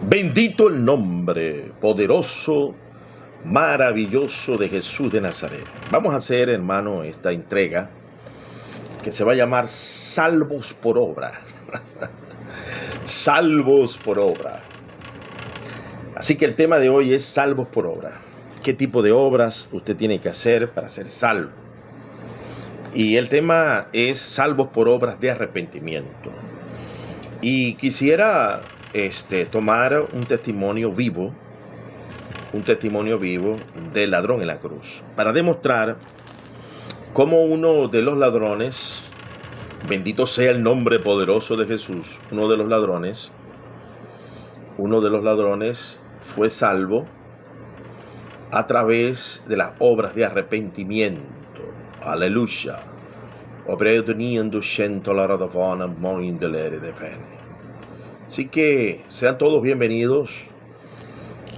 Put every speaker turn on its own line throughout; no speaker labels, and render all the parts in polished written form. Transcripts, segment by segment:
Bendito el nombre poderoso, maravilloso de Jesús de Nazaret. Vamos a hacer, hermano, esta entrega que se va a llamar Salvos por Obra. Salvos por obra. Así que el tema de hoy es salvos por obra. ¿Qué tipo de obras usted tiene que hacer para ser salvo? Y el tema es salvos por obras de arrepentimiento. Y quisiera tomar un testimonio vivo del ladrón en la cruz, para demostrar cómo uno de los ladrones, bendito sea el nombre poderoso de Jesús, uno de los ladrones fue salvo a través de las obras de arrepentimiento. Aleluya. Así que sean todos bienvenidos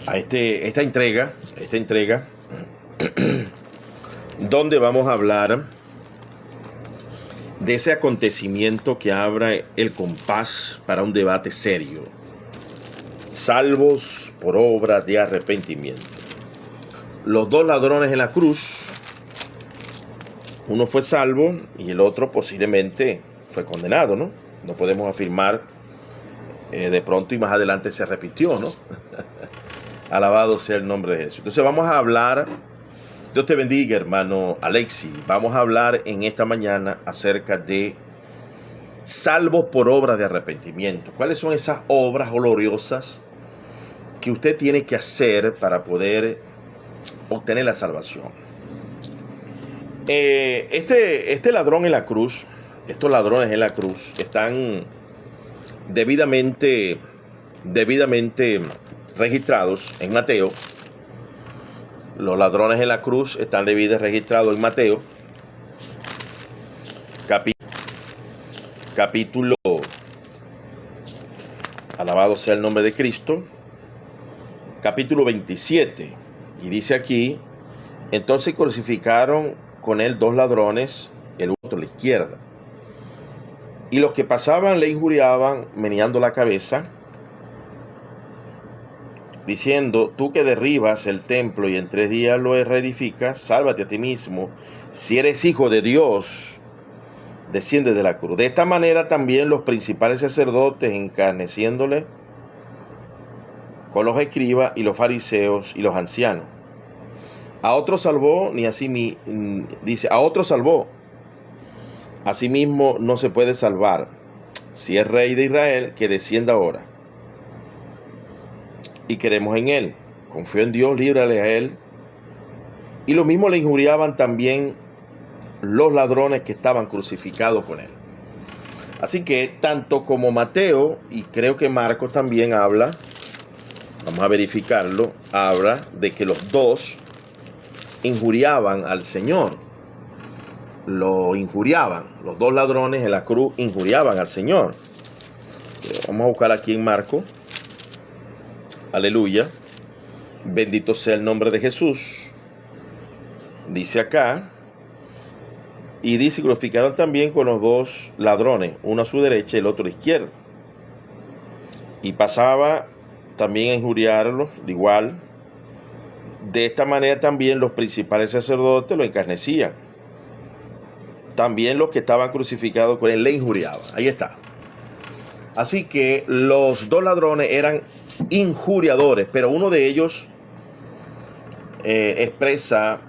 a esta entrega donde vamos a hablar de ese acontecimiento que abre el compás para un debate serio. Salvos por obra de arrepentimiento. Los dos ladrones en la cruz, uno fue salvo y el otro posiblemente fue condenado, ¿no? No podemos afirmar de pronto y más adelante se arrepintió, ¿no? Alabado sea el nombre de Jesús. Entonces vamos a hablar, Dios te bendiga, hermano Alexi. Vamos a hablar en esta mañana acerca de salvos por obra de arrepentimiento. ¿Cuáles son esas obras gloriosas que usted tiene que hacer para poder obtener la salvación? Este ladrón en la cruz, estos ladrones en la cruz están debidamente registrados en Mateo. Los ladrones en la cruz están debidamente registrados en Mateo, capítulo, alabado sea el nombre de Cristo, capítulo 27. Y dice aquí: entonces crucificaron con él dos ladrones, el otro a la izquierda. Y los que pasaban le injuriaban, meneando la cabeza, diciendo: tú que derribas el templo y en 3 días lo reedificas, sálvate a ti mismo. Si eres hijo de Dios, desciende de la cruz. De esta manera también los principales sacerdotes, encarneciéndole con los escribas y los fariseos y los ancianos. A otro salvó, dice, a otro salvó. Asimismo no se puede salvar. Si es rey de Israel, que descienda ahora. Y creemos en él. Confío en Dios, líbrale a él. Y lo mismo le injuriaban también los ladrones que estaban crucificados con él. Así que tanto como Mateo, y creo que Marcos también habla, vamos a verificarlo, habla de que los dos injuriaban al Señor. Lo injuriaban. Los dos ladrones en la cruz injuriaban al Señor. Vamos a buscar aquí en Marcos. Aleluya. Bendito sea el nombre de Jesús. Dice acá. Y dice: glorificaron también con los dos ladrones, uno a su derecha y el otro a la izquierda. Y pasaba también a injuriarlos igual. De esta manera también los principales sacerdotes lo encarnecían. También los que estaban crucificados con él le injuriaban. Ahí está. Así que los dos ladrones eran injuriadores, pero uno de ellos expresa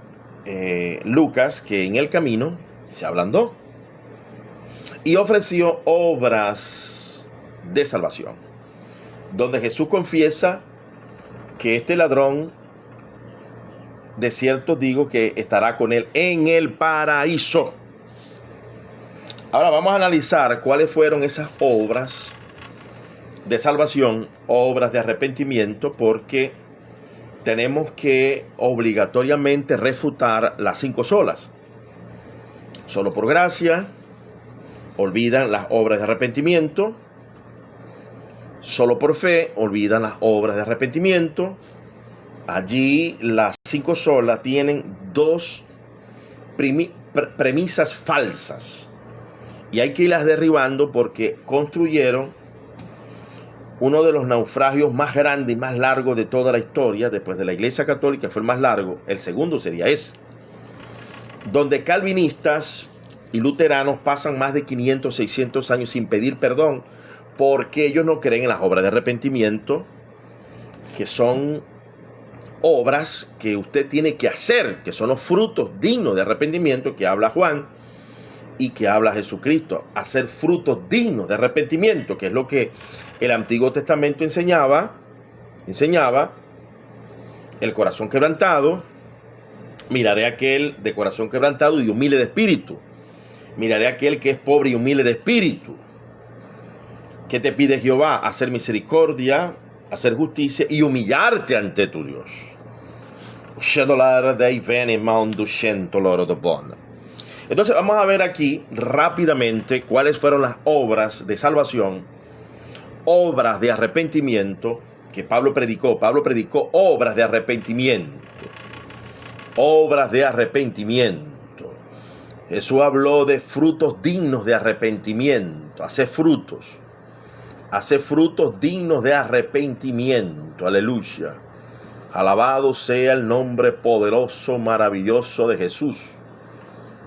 Lucas que en el camino se ablandó y ofreció obras de salvación, donde Jesús confiesa que este ladrón, de cierto digo que estará con él en el paraíso. Ahora vamos a analizar cuáles fueron esas obras de salvación, obras de arrepentimiento, porque tenemos que obligatoriamente refutar las 5 solas. Solo por gracia, olvidan las obras de arrepentimiento. Solo por fe, olvidan las obras de arrepentimiento. Allí las 5 solas tienen 2 premisas falsas. Y hay que irlas derribando porque construyeron uno de los naufragios más grandes y más largos de toda la historia, después de la Iglesia Católica fue el más largo, el segundo sería ese, donde calvinistas y luteranos pasan más de 500, 600 años sin pedir perdón, porque ellos no creen en las obras de arrepentimiento, que son obras que usted tiene que hacer, que son los frutos dignos de arrepentimiento que habla Juan y que habla Jesucristo. Hacer frutos dignos de arrepentimiento, que es lo que el Antiguo Testamento enseñaba. El corazón quebrantado, miraré a aquel de corazón quebrantado y humilde de espíritu. Miraré a aquel que es pobre y humilde de espíritu. ¿Qué te pide Jehová? Hacer misericordia, hacer justicia y humillarte ante tu Dios. Entonces vamos a ver aquí rápidamente cuáles fueron las obras de salvación, obras de arrepentimiento que Pablo predicó. Pablo predicó obras de arrepentimiento. Obras de arrepentimiento. Jesús habló de frutos dignos de arrepentimiento. Hacer frutos dignos de arrepentimiento. Aleluya. Alabado sea el nombre poderoso, maravilloso de Jesús.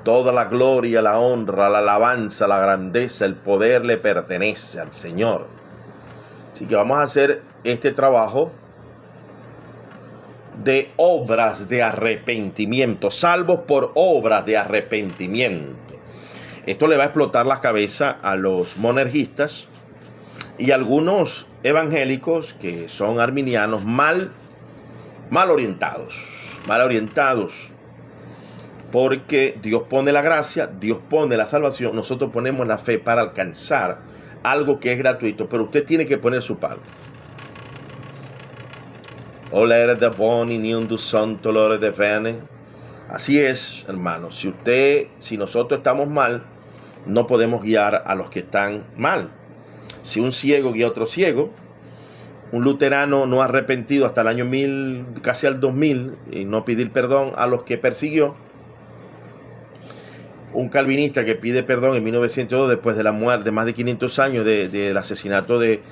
Toda la gloria, la honra, la alabanza, la grandeza, el poder le pertenece al Señor. Así que vamos a hacer este trabajo de obras de arrepentimiento, salvos por obras de arrepentimiento. Esto le va a explotar la cabeza a los monergistas y algunos evangélicos que son arminianos mal orientados, porque Dios pone la gracia, Dios pone la salvación, nosotros ponemos la fe para alcanzar algo que es gratuito, pero usted tiene que poner su parte. Así es, hermano. Si nosotros estamos mal, no podemos guiar a los que están mal. Si un ciego guía a otro ciego, un luterano no arrepentido hasta el año 1000, casi al 2000, y no pedir perdón a los que persiguió, un calvinista que pide perdón en 1902 después de la muerte de más de 500 años del asesinato de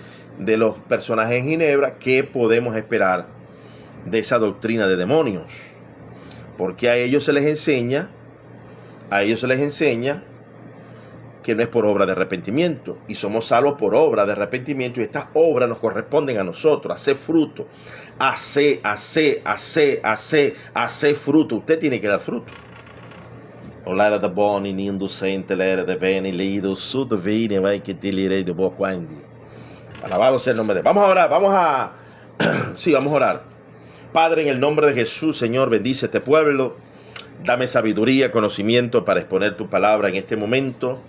los personajes en Ginebra, ¿qué podemos esperar de esa doctrina de demonios? Porque a ellos se les enseña que no es por obra de arrepentimiento, y somos salvos por obra de arrepentimiento, y estas obras nos corresponden a nosotros, hacer fruto, hacer fruto. Usted tiene que dar fruto. Alabado sea el nombre de Dios. Vamos a orar, vamos a orar. Padre, en el nombre de Jesús, Señor, bendice este pueblo. Dame sabiduría, conocimiento para exponer tu palabra en este momento.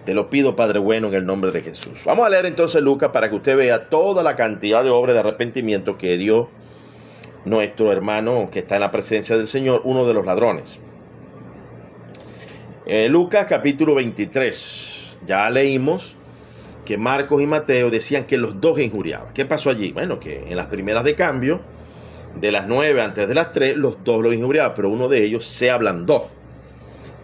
Te lo pido, Padre bueno, en el nombre de Jesús. Vamos a leer entonces Lucas para que usted vea toda la cantidad de obras de arrepentimiento que dio nuestro hermano que está en la presencia del Señor, uno de los ladrones. Lucas capítulo 23. Ya leímos que Marcos y Mateo decían que los dos injuriaban. ¿Qué pasó allí? Bueno, que en las primeras de cambio, de las 9 antes de las 3, los dos lo injuriaban, pero uno de ellos se ablandó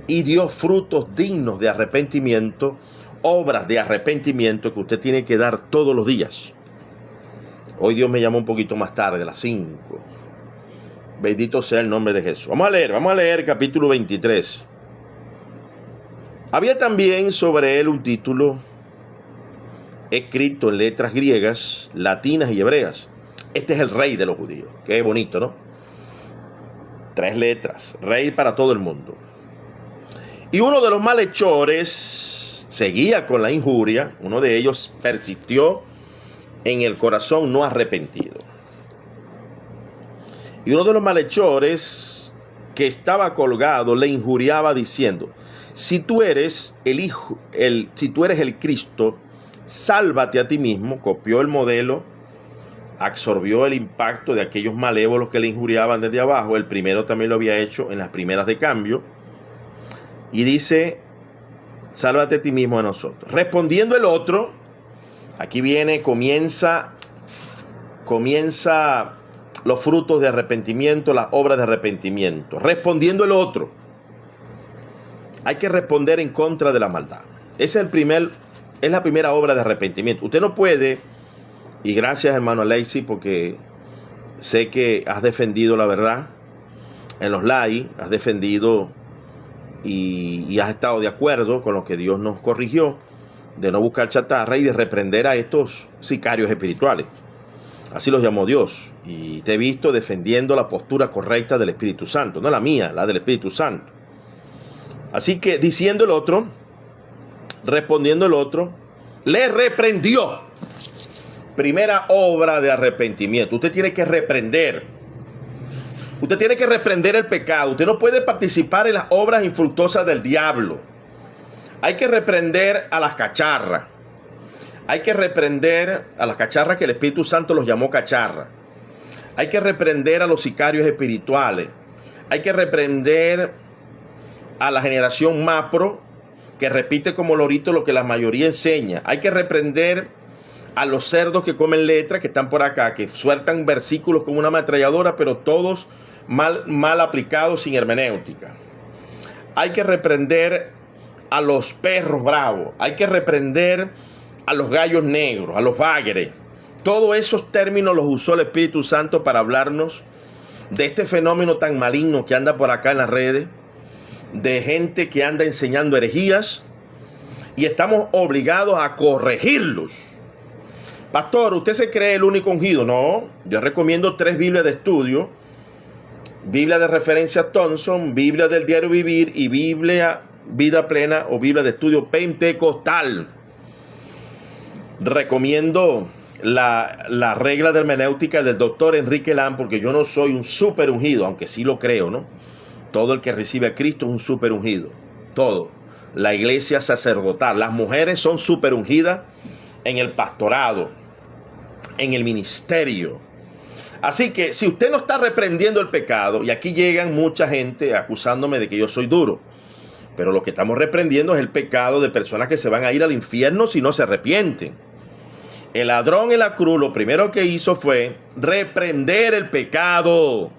y dio frutos dignos de arrepentimiento, obras de arrepentimiento que usted tiene que dar todos los días. Hoy Dios me llamó un poquito más tarde, a las 5. Bendito sea el nombre de Jesús. Vamos a leer capítulo 23. Había también sobre él un título escrito en letras griegas, latinas y hebreas. Este es el rey de los judíos. Qué bonito, ¿no? 3 letras. Rey para todo el mundo. Y uno de los malhechores seguía con la injuria. Uno de ellos persistió en el corazón no arrepentido. Y uno de los malhechores que estaba colgado le injuriaba diciendo: si tú eres si tú eres el Cristo, sálvate a ti mismo. Copió el modelo, absorbió el impacto de aquellos malévolos que le injuriaban desde abajo. El primero también lo había hecho en las primeras de cambio. Y dice: sálvate a ti mismo a nosotros. Respondiendo el otro, aquí comienza los frutos de arrepentimiento, las obras de arrepentimiento. Respondiendo el otro. Hay que responder en contra de la maldad. Es la primera obra de arrepentimiento. Usted no puede Y gracias, hermano Alexis, porque sé que has defendido la verdad en los live, has defendido y has estado de acuerdo con lo que Dios nos corrigió, de no buscar chatarra y de reprender a estos sicarios espirituales. Así los llamó Dios. Y te he visto defendiendo la postura correcta del Espíritu Santo, no la mía, la del Espíritu Santo. Así que diciendo el otro, respondiendo el otro, le reprendió. Primera obra de arrepentimiento. Usted tiene que reprender. Usted tiene que reprender el pecado. Usted no puede participar en las obras infructuosas del diablo. Hay que reprender a las cacharras. Hay que reprender a las cacharras que el Espíritu Santo los llamó cacharras. Hay que reprender a los sicarios espirituales. Hay que reprender a la generación Mapro que repite como lorito lo que la mayoría enseña. Hay que reprender a los cerdos que comen letras, que están por acá, que sueltan versículos como una ametralladora, pero todos mal aplicados, sin hermenéutica. Hay que reprender a los perros bravos. Hay que reprender a los gallos negros, a los bagres. Todos esos términos los usó el Espíritu Santo para hablarnos de este fenómeno tan maligno que anda por acá en las redes, de gente que anda enseñando herejías, y estamos obligados a corregirlos. Pastor, ¿usted se cree el único ungido? No, yo recomiendo 3 Biblias de estudio: Biblia de referencia Thompson, Biblia del diario vivir y Biblia Vida Plena o Biblia de estudio pentecostal. Recomiendo la regla de hermenéutica del doctor Enrique Lam, porque yo no soy un súper ungido, aunque sí lo creo, ¿no? Todo el que recibe a Cristo es un súper ungido. Todo. La iglesia sacerdotal. Las mujeres son súper ungidas en el pastorado, en el ministerio. Así que si usted no está reprendiendo el pecado, y aquí llegan mucha gente acusándome de que yo soy duro, pero lo que estamos reprendiendo es el pecado de personas que se van a ir al infierno si no se arrepienten. El ladrón en la cruz lo primero que hizo fue reprender el pecado.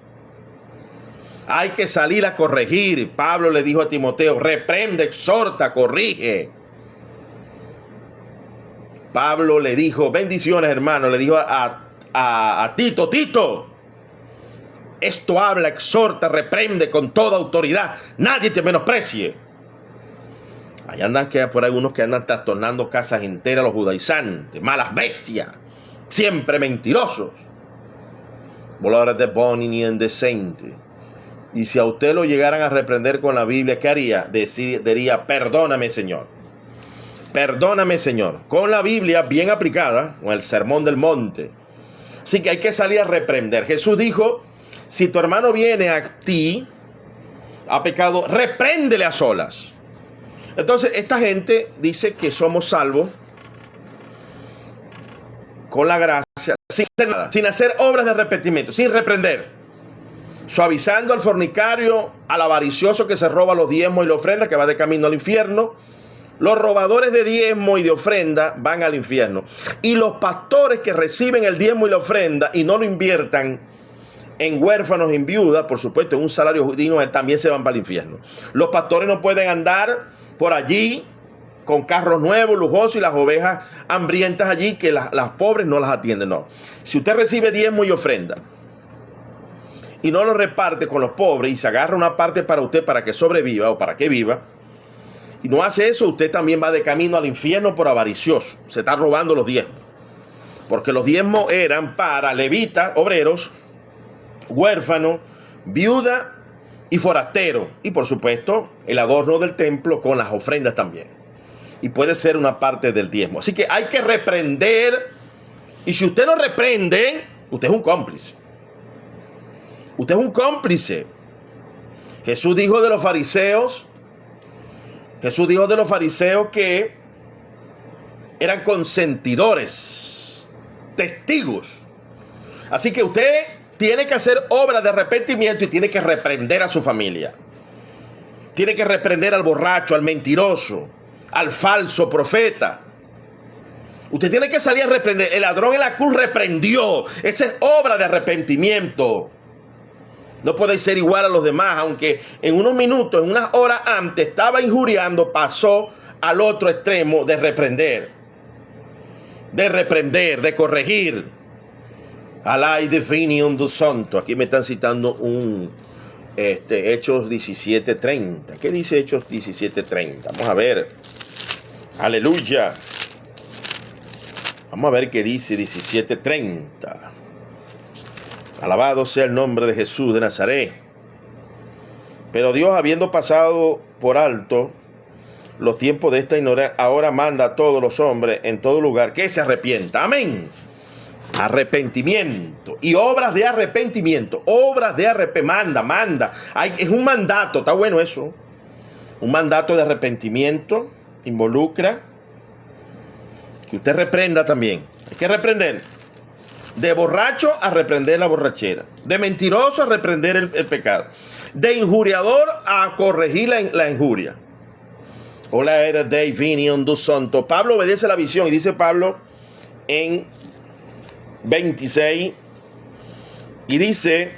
Hay que salir a corregir. Pablo le dijo a Timoteo: reprende, exhorta, corrige. Pablo le dijo, bendiciones hermano, le dijo a Tito: Tito, esto habla, exhorta, reprende con toda autoridad. Nadie te menosprecie. Allá andan por ahí unos que andan trastornando casas enteras, los judaizantes, malas bestias, siempre mentirosos, voladores de Bonnie ni indecentes. Y si a usted lo llegaran a reprender con la Biblia, ¿qué haría? Diría: perdóname, Señor. Perdóname, Señor. Con la Biblia bien aplicada, con el sermón del monte. Así que hay que salir a reprender. Jesús dijo: si tu hermano viene a ti a pecado, repréndele a solas. Entonces, esta gente dice que somos salvos con la gracia, sin hacer nada, sin hacer obras de arrepentimiento, sin reprender. Suavizando al fornicario, al avaricioso que se roba los diezmos y la ofrenda, que va de camino al infierno. Los robadores de diezmo y de ofrenda van al infierno. Y los pastores que reciben el diezmo y la ofrenda y no lo inviertan en huérfanos, en viudas, por supuesto, en un salario digno, también se van para el infierno. Los pastores no pueden andar por allí con carros nuevos, lujosos, y las ovejas hambrientas allí, que las pobres no las atienden. No. Si usted recibe diezmo y ofrenda y no lo reparte con los pobres y se agarra una parte para usted para que sobreviva o para que viva, y no hace eso, usted también va de camino al infierno por avaricioso. Se está robando los diezmos. Porque los diezmos eran para levitas, obreros, huérfanos, viuda y forastero. Y por supuesto, el adorno del templo con las ofrendas también. Y puede ser una parte del diezmo. Así que hay que reprender. Y si usted no reprende, usted es un cómplice. Usted es un cómplice. Jesús dijo de los fariseos que eran consentidores, testigos. Así que usted tiene que hacer obra de arrepentimiento y tiene que reprender a su familia. Tiene que reprender al borracho, al mentiroso, al falso profeta. Usted tiene que salir a reprender. El ladrón en la cruz reprendió. Esa es obra de arrepentimiento. No puede ser igual a los demás, aunque en unos minutos, en unas horas antes estaba injuriando, pasó al otro extremo de reprender. de reprender, de corregir. Alay definium du santo. Aquí me están citando un Hechos 17:30. ¿Qué dice Hechos 17:30? Vamos a ver. Aleluya. Vamos a ver qué dice 17:30. Alabado sea el nombre de Jesús de Nazaret. Pero Dios, habiendo pasado por alto los tiempos de esta ignorancia, ahora manda a todos los hombres en todo lugar que se arrepientan. Amén. Arrepentimiento y obras de arrepentimiento. Obras de arrepentimiento. Manda. Es un mandato. Está bueno eso. Un mandato de arrepentimiento involucra que usted reprenda también. Hay que reprender. De borracho a reprender la borrachera. De mentiroso a reprender el pecado. De injuriador a corregir la injuria. Hola, era de Vinion du Santo. Pablo obedece la visión y dice Pablo en 26 y dice,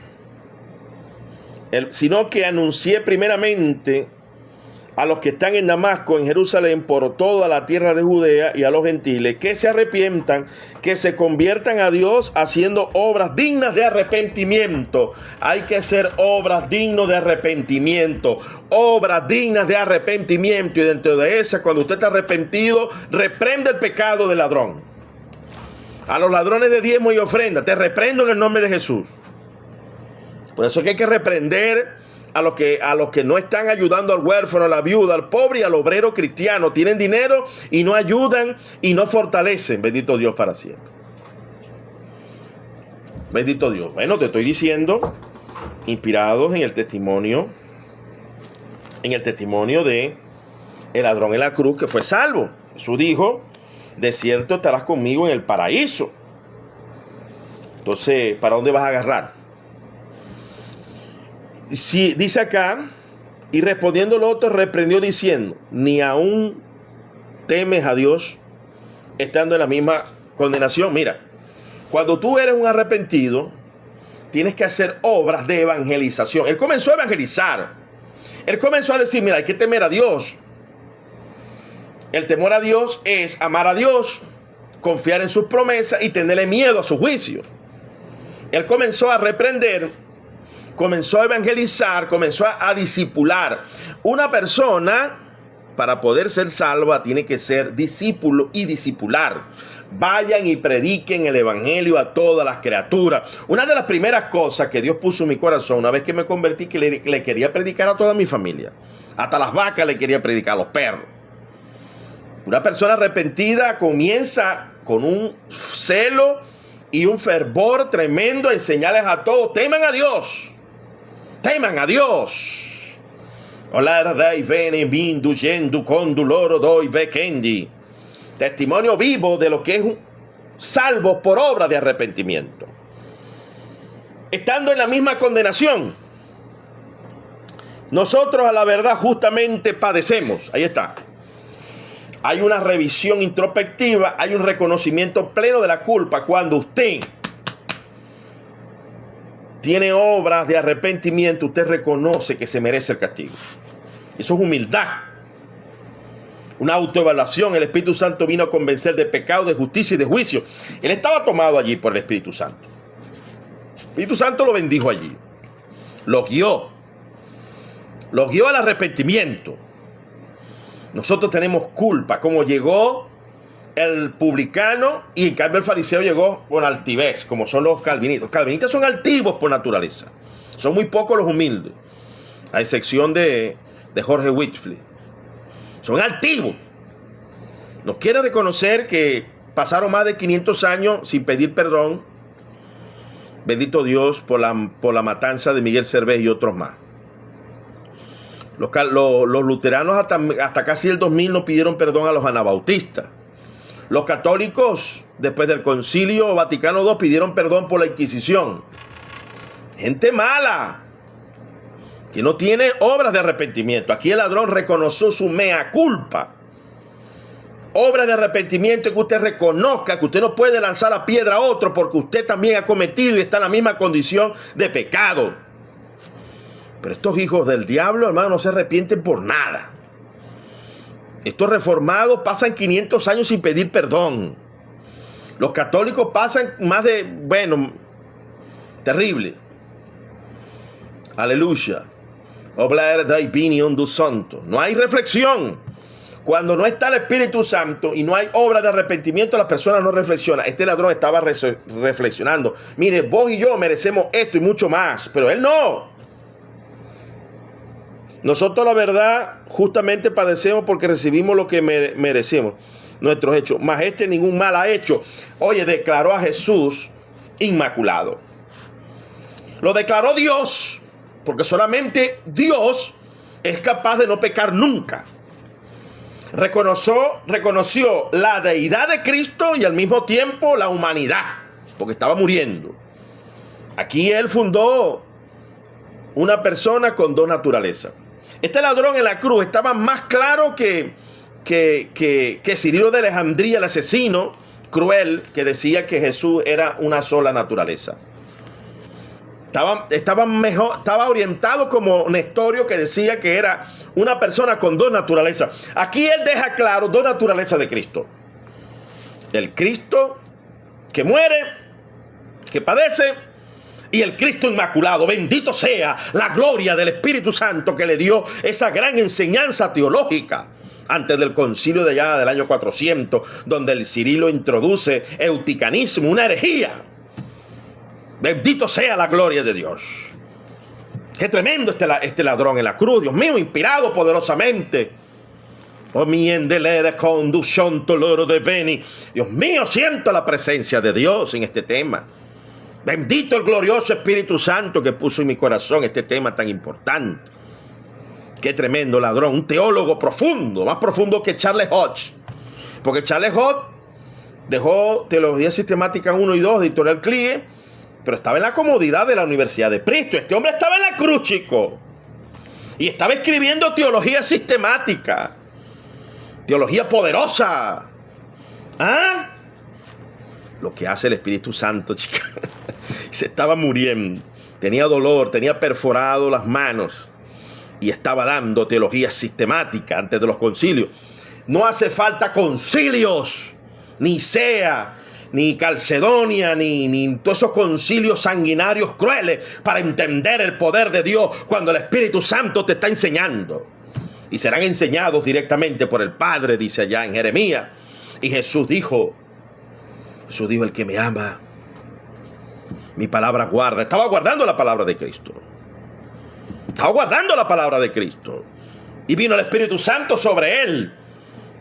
sino que anuncié primeramente a los que están en Damasco, en Jerusalén, por toda la tierra de Judea y a los gentiles, que se arrepientan, que se conviertan a Dios haciendo obras dignas de arrepentimiento. Hay que hacer obras dignas de arrepentimiento, obras dignas de arrepentimiento, y dentro de esas, cuando usted está arrepentido, reprende el pecado del ladrón. A los ladrones de diezmo y ofrenda, te reprendo en el nombre de Jesús. Por eso es que hay que reprender a los que no están ayudando al huérfano, a la viuda, al pobre y al obrero cristiano. Tienen dinero y no ayudan y no fortalecen. Bendito Dios para siempre. Bendito Dios. Bueno, te estoy diciendo, inspirados en el testimonio de el ladrón en la cruz que fue salvo. Jesús dijo, de cierto estarás conmigo en el paraíso. Entonces, ¿para dónde vas a agarrar? Si dice acá, y respondiendo el otro, reprendió diciendo, ni aún temes a Dios, estando en la misma condenación. Mira, cuando tú eres un arrepentido, tienes que hacer obras de evangelización. Él comenzó a evangelizar. Él comenzó a decir, mira, hay que temer a Dios. El temor a Dios es amar a Dios, confiar en sus promesas y tenerle miedo a su juicio. Él comenzó a reprender, comenzó a evangelizar, comenzó a discipular. Una persona, para poder ser salva, tiene que ser discípulo y discipular. Vayan y prediquen el evangelio a todas las criaturas. Una de las primeras cosas que Dios puso en mi corazón, una vez que me convertí, que le quería predicar a toda mi familia. Hasta las vacas le quería predicar, a los perros. Una persona arrepentida comienza con un celo y un fervor tremendo a enseñarles a todos, teman a Dios. Teman a Dios. Testimonio vivo de lo que es salvo por obra de arrepentimiento. Estando en la misma condenación, nosotros a la verdad justamente padecemos. Ahí está. Hay una revisión introspectiva, hay un reconocimiento pleno de la culpa cuando usted tiene obras de arrepentimiento. Usted reconoce que se merece el castigo. Eso es humildad. Una autoevaluación. El Espíritu Santo vino a convencer de pecado, de justicia y de juicio. Él estaba tomado allí por el Espíritu Santo. El Espíritu Santo lo bendijo allí. Lo guió. Lo guió al arrepentimiento. Nosotros tenemos culpa. Como llegó el publicano y en cambio el fariseo llegó con altivez, como son los calvinistas. Los calvinistas son altivos por naturaleza. Son muy pocos los humildes, a excepción de Jorge Whitefield. Son altivos. No quieren reconocer que pasaron más de 500 años sin pedir perdón. Bendito Dios por la matanza de Miguel Cervés y otros más. Los luteranos hasta casi el 2000 no pidieron perdón a los anabautistas. Los católicos, después del Concilio Vaticano II, pidieron perdón por la Inquisición. Gente mala, que no tiene obras de arrepentimiento. Aquí el ladrón reconoció su mea culpa. Obras de arrepentimiento, que usted reconozca que usted no puede lanzar la piedra a otro porque usted también ha cometido y está en la misma condición de pecado. Pero estos hijos del diablo, hermano, no se arrepienten por nada. Estos reformados pasan 500 años sin pedir perdón. Los católicos pasan más de, bueno, terrible. Aleluya. Obrar da opinión do santo. No hay reflexión. Cuando no está el Espíritu Santo y no hay obra de arrepentimiento, la persona no reflexiona. Este ladrón estaba reflexionando. Mire, vos y yo merecemos esto y mucho más, pero él no. Nosotros, la verdad, justamente padecemos porque recibimos lo que merecemos, nuestros hechos. Mas este ningún mal ha hecho. Oye, declaró a Jesús inmaculado. Lo declaró Dios, porque solamente Dios es capaz de no pecar nunca. Reconoció la deidad de Cristo y al mismo tiempo la humanidad, porque estaba muriendo. Aquí él fundó una persona con dos naturalezas. Este ladrón en la cruz estaba más claro que Cirilo de Alejandría, el asesino cruel, que decía que Jesús era una sola naturaleza. Estaba orientado como Nestorio, que decía que era una persona con dos naturalezas. Aquí él deja claro dos naturalezas de Cristo. El Cristo que muere, que padece, y el Cristo inmaculado. Bendito sea la gloria del Espíritu Santo que le dio esa gran enseñanza teológica antes del concilio de allá del año 400, donde el Cirilo introduce euticanismo, una herejía. Bendito sea la gloria de Dios. Qué tremendo este ladrón en la cruz. Dios mío, inspirado poderosamente. Oh, Dios mío, siento la presencia de Dios en este tema. Bendito el glorioso Espíritu Santo que puso en mi corazón este tema tan importante. Qué tremendo ladrón. Un teólogo profundo, más profundo que Charles Hodge. Porque Charles Hodge dejó Teología Sistemática 1 y 2 de Editorial Clie, pero estaba en la comodidad de la Universidad de Cristo. Este hombre estaba en la cruz, chico. Y estaba escribiendo teología sistemática. Teología poderosa. ¿Ah? Lo que hace el Espíritu Santo, chica. Se estaba muriendo. Tenía dolor, tenía perforado las manos. Y estaba dando teología sistemática antes de los concilios. No hace falta concilios. Nicea, ni Calcedonia, ni todos esos concilios sanguinarios crueles para entender el poder de Dios cuando el Espíritu Santo te está enseñando. Y serán enseñados directamente por el Padre, dice allá en Jeremías. Y Jesús dijo, el que me ama, mi palabra guarda. Estaba guardando la palabra de Cristo. Estaba guardando la palabra de Cristo. Y vino el Espíritu Santo sobre él.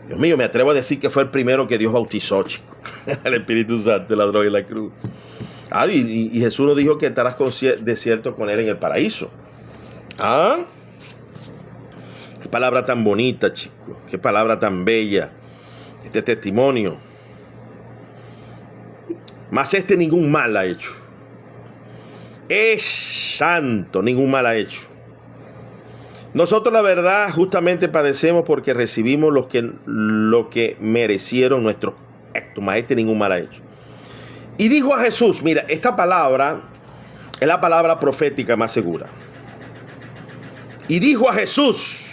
Dios mío, me atrevo a decir que fue el primero que Dios bautizó, chico. El Espíritu Santo, el ladrón en la cruz. Ah, y Jesús nos dijo que estarás de cierto con él en el paraíso. Ah, qué palabra tan bonita, chico. Qué palabra tan bella. Este testimonio. Mas este ningún mal ha hecho. Es santo, ningún mal ha hecho. Nosotros, la verdad, justamente padecemos porque recibimos lo que merecieron nuestros actos. Mas este ningún mal ha hecho. Y dijo a Jesús, mira, esta palabra es la palabra profética más segura. Y dijo a Jesús,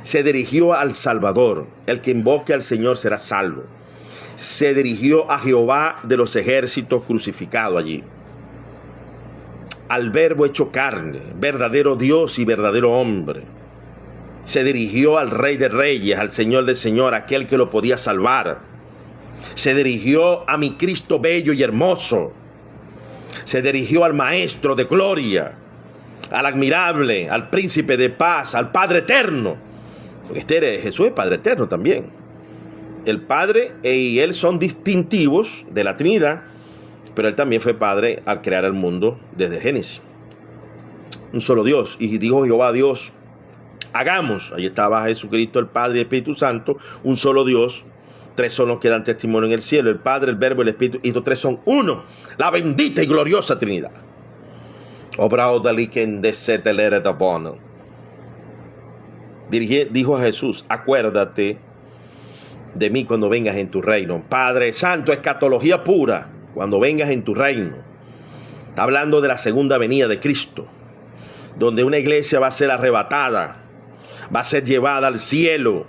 se dirigió al Salvador. El que invoque al Señor será salvo. Se dirigió a Jehová de los ejércitos crucificado allí. Al Verbo hecho carne, verdadero Dios y verdadero hombre. Se dirigió al Rey de Reyes, al Señor de Señores, aquel que lo podía salvar. Se dirigió a mi Cristo bello y hermoso. Se dirigió al Maestro de gloria, al admirable, al Príncipe de paz, al Padre eterno. Porque Jesús es Padre eterno también. El Padre y Él son distintivos de la Trinidad, pero Él también fue Padre al crear el mundo desde Génesis. Un solo Dios. Y dijo Jehová Dios, hagamos. Ahí estaba Jesucristo, el Padre y el Espíritu Santo. Un solo Dios. Tres son los que dan testimonio en el cielo: el Padre, el Verbo y el Espíritu. Y estos tres son uno. La bendita y gloriosa Trinidad. Dijo a Jesús, acuérdate de mí cuando vengas en tu reino. Padre Santo, escatología pura. Cuando vengas en tu reino. Está hablando de la segunda venida de Cristo, donde una iglesia va a ser arrebatada, va a ser llevada al cielo,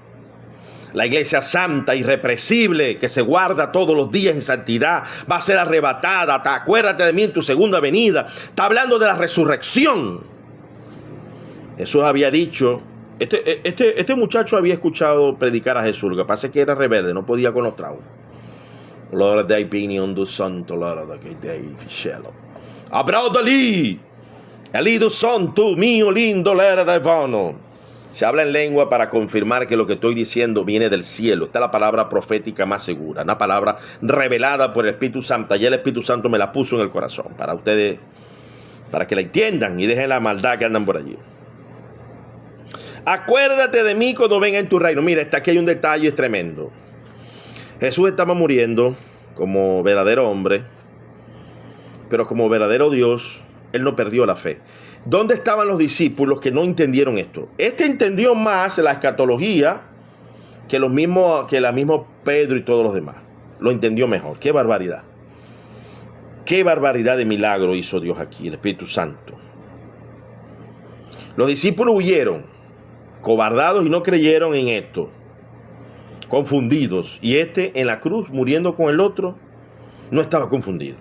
La iglesia santa, irrepresible, que se guarda todos los días en santidad, va a ser arrebatada. Acuérdate de mí en tu segunda venida. Está hablando de la resurrección. Jesús había dicho, este muchacho había escuchado predicar a Jesús. Lo que pasa es que era rebelde, no podía con los traumas. Lord dei opinion du santo, Lord dei cielo. Abraudali, elido santo, mío lindo, Lord de vano. Se habla en lengua para confirmar que lo que estoy diciendo viene del cielo. Esta es la palabra profética más segura, una palabra revelada por el Espíritu Santo. Ayer el Espíritu Santo me la puso en el corazón para ustedes, para que la entiendan y dejen la maldad que andan por allí. Acuérdate de mí cuando venga en tu reino. Mira, aquí hay un detalle tremendo. Jesús estaba muriendo como verdadero hombre, pero como verdadero Dios, Él no perdió la fe. ¿Dónde estaban los discípulos que no entendieron esto? Este entendió más la escatología que la misma Pedro y todos los demás. Lo entendió mejor. ¡Qué barbaridad! ¡Qué barbaridad de milagro hizo Dios aquí, el Espíritu Santo! Los discípulos huyeron, cobardados, y no creyeron en esto. Confundidos. Y en la cruz, muriendo con el otro, no estaba confundido.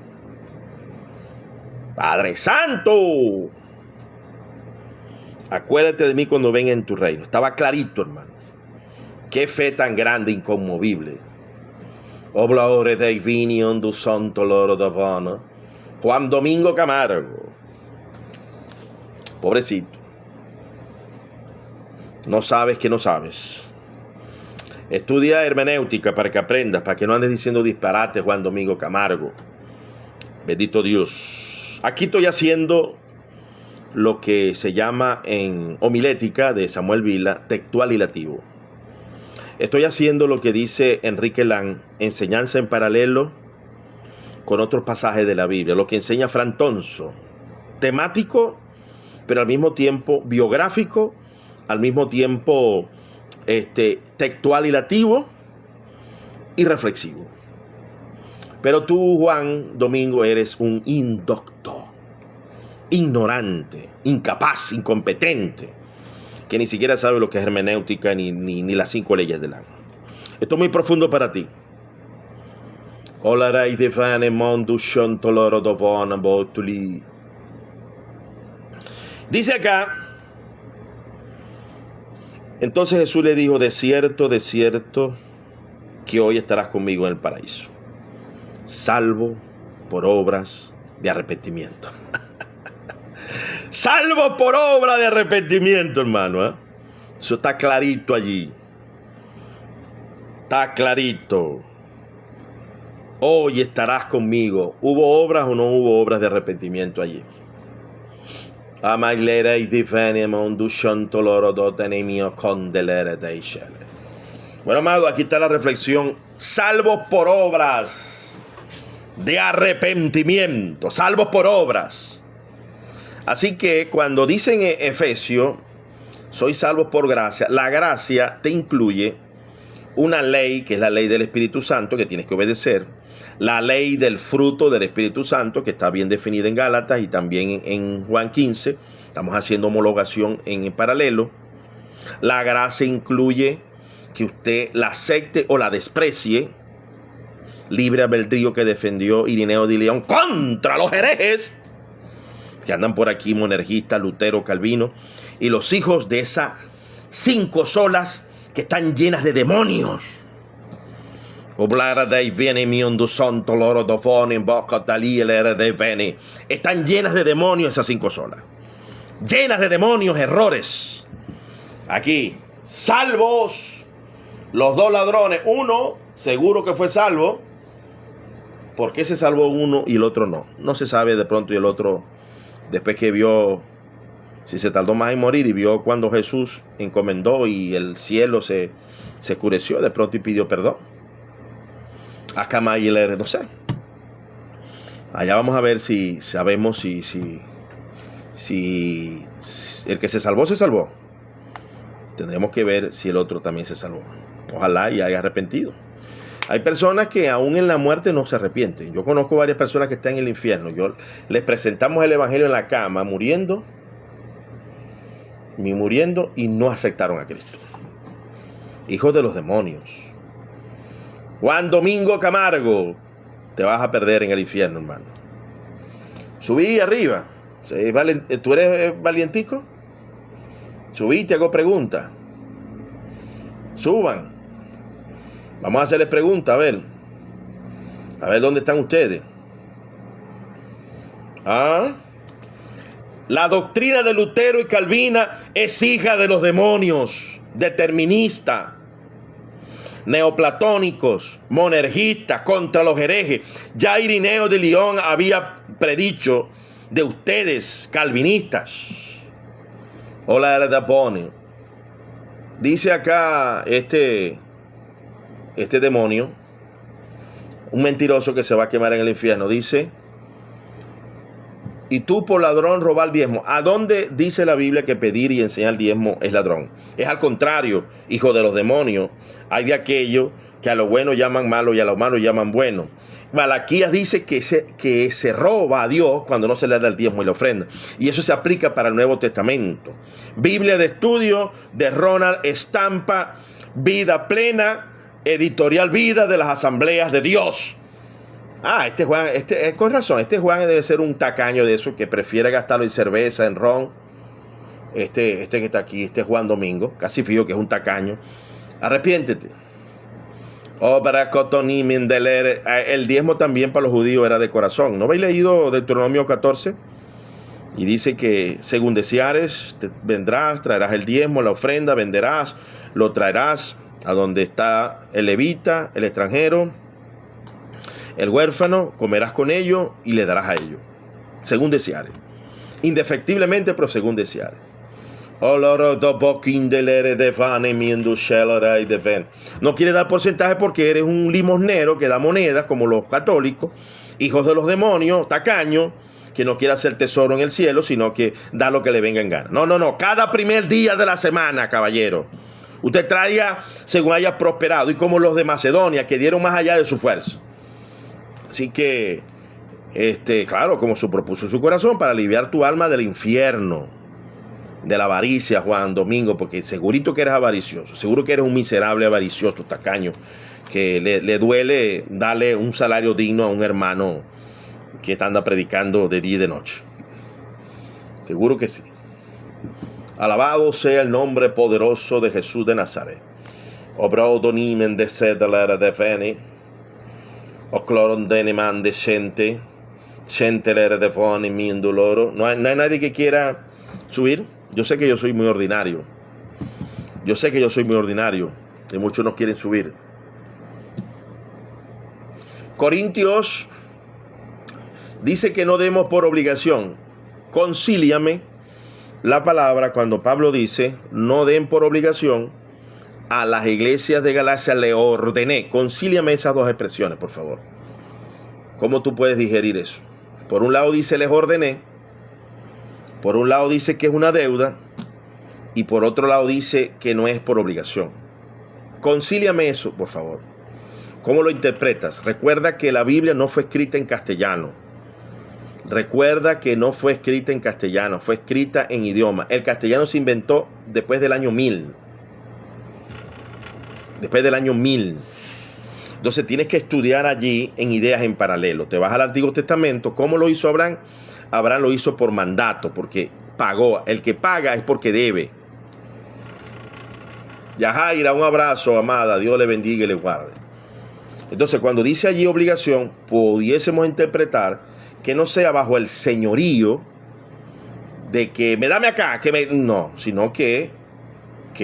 ¡Padre Santo! Acuérdate de mí cuando venga en tu reino. Estaba clarito, hermano. Qué fe tan grande, inconmovible. Obladores de Vinion du Santo Loro Davana. Juan Domingo Camargo. Pobrecito. No sabes que no sabes. Estudia hermenéutica para que aprendas, para que no andes diciendo disparates, Juan Domingo Camargo. Bendito Dios. Aquí estoy haciendo lo que se llama en homilética de Samuel Vila, textual y lativo. Estoy haciendo lo que dice Enrique Lang, enseñanza en paralelo con otros pasajes de la Biblia, lo que enseña Fran Tonso, temático, pero al mismo tiempo biográfico, al mismo tiempo textual y lativo y reflexivo. Pero tú, Juan Domingo, eres un indocto, ignorante, incapaz, incompetente, que ni siquiera sabe lo que es hermenéutica ni las 5 leyes del alma. Esto es muy profundo para ti. Dice acá, entonces Jesús le dijo, de cierto, que hoy estarás conmigo en el paraíso, salvo por obras de arrepentimiento. Salvo por obra de arrepentimiento, hermano, ¿eh? Eso está clarito allí. Está clarito. Hoy estarás conmigo. ¿Hubo obras o no hubo obras de arrepentimiento allí? Bueno, amado, aquí está la reflexión. Salvos por obras de arrepentimiento. Salvos por obras. Así que cuando dicen en Efesios, soy salvos por gracia, la gracia te incluye una ley, que es la ley del Espíritu Santo, que tienes que obedecer. La ley del fruto del Espíritu Santo, que está bien definida en Gálatas y también en Juan 15. Estamos haciendo homologación en paralelo. La gracia incluye que usted la acepte o la desprecie. Libre albedrío que defendió Irineo de León contra los herejes que andan por aquí, monergistas, Lutero, Calvino, y los hijos de esas 5 solas que están llenas de demonios. Están llenas de demonios esas 5 solas. Llenas de demonios, errores. Aquí, salvos los 2 ladrones. Uno, seguro que fue salvo. ¿Por qué se salvó uno y el otro no? No se sabe, de pronto, y el otro, después que vio, si se tardó más en morir y vio cuando Jesús encomendó y el cielo se oscureció, de pronto y pidió perdón. Acá no sé. Allá vamos a ver si sabemos si el que se salvó. Tendremos que ver si el otro también se salvó. Ojalá y haya arrepentido. Hay personas que aún en la muerte no se arrepienten. Yo conozco varias personas que están en el infierno. Les presentamos el evangelio en la cama, muriendo y no aceptaron a Cristo. hijos de los demonios. Juan Domingo Camargo, te vas a perder en el infierno, hermano. Subí arriba. ¿Tú eres valientico? Subí, te hago preguntas. Suban. Vamos a hacerles preguntas, a ver. A ver dónde están ustedes. La doctrina de Lutero y Calvina es hija de los demonios, determinista, neoplatónicos, monergistas, contra los herejes. Ya Irineo de Lyon había predicho de ustedes, calvinistas. Hola, Erdapone. Dice acá este demonio, un mentiroso que se va a quemar en el infierno, dice: y tú por ladrón robar diezmo. ¿A dónde dice la Biblia que pedir y enseñar diezmo es ladrón? Es al contrario, hijo de los demonios. Hay de aquellos que a lo bueno llaman malo y a lo malo llaman bueno. Malaquías dice que se roba a Dios cuando no se le da el diezmo y la ofrenda. Y eso se aplica para el Nuevo Testamento. Biblia de estudio de Ronald Estampa, Vida Plena, Editorial Vida de las Asambleas de Dios. Este Juan, con razón, este Juan debe ser un tacaño de eso, que prefiere gastarlo en cerveza, en ron. Este que está aquí, Juan Domingo, casi fijo que es un tacaño. Arrepiéntete. Para Cotonim Deler, el diezmo también para los judíos era de corazón. ¿No habéis leído Deuteronomio 14? Y dice que según deseares, vendrás, traerás el diezmo, la ofrenda, venderás, lo traerás a donde está el levita, el extranjero, el huérfano, comerás con ellos y le darás a ellos, según deseares. Indefectiblemente, pero según deseares. No quiere dar porcentaje porque eres un limosnero que da monedas, como los católicos, hijos de los demonios, tacaños, que no quiere hacer tesoro en el cielo, sino que da lo que le venga en gana. No. Cada primer día de la semana, caballero, usted traiga según haya prosperado, y como los de Macedonia, que dieron más allá de su fuerza. Así que, claro, como se propuso su corazón, para aliviar tu alma del infierno, de la avaricia, Juan Domingo, porque segurito que eres avaricioso, seguro que eres un miserable avaricioso, tacaño, que le duele darle un salario digno a un hermano que te anda predicando de día y de noche. Seguro que sí. Alabado sea el nombre poderoso de Jesús de Nazaret. Obro donimen de sedler de feni. O cloron deneman de gente. Centeler de foni min doloro. No hay nadie que quiera subir. Yo sé que yo soy muy ordinario. Y muchos no quieren subir. Corintios dice que no demos por obligación. Concíliame. La palabra, cuando Pablo dice no den por obligación, a las iglesias de Galacia le ordené. Concíliame esas dos expresiones, por favor. ¿Cómo tú puedes digerir eso? Por un lado dice les ordené, por un lado dice que es una deuda, y por otro lado dice que no es por obligación. Concíliame eso, por favor. ¿Cómo lo interpretas? Recuerda que la Biblia no fue escrita en castellano. Fue escrita en idioma. El castellano se inventó después del año 1000. Entonces tienes que estudiar allí en ideas en paralelo. Te vas al Antiguo Testamento. ¿Cómo lo hizo Abraham? Abraham lo hizo por mandato, porque pagó. El que paga es porque debe. Yajaira, un abrazo, amada. Dios le bendiga y le guarde. Entonces, cuando dice allí obligación, pudiésemos interpretar que no sea bajo el señorío de que me dame acá, no, sino que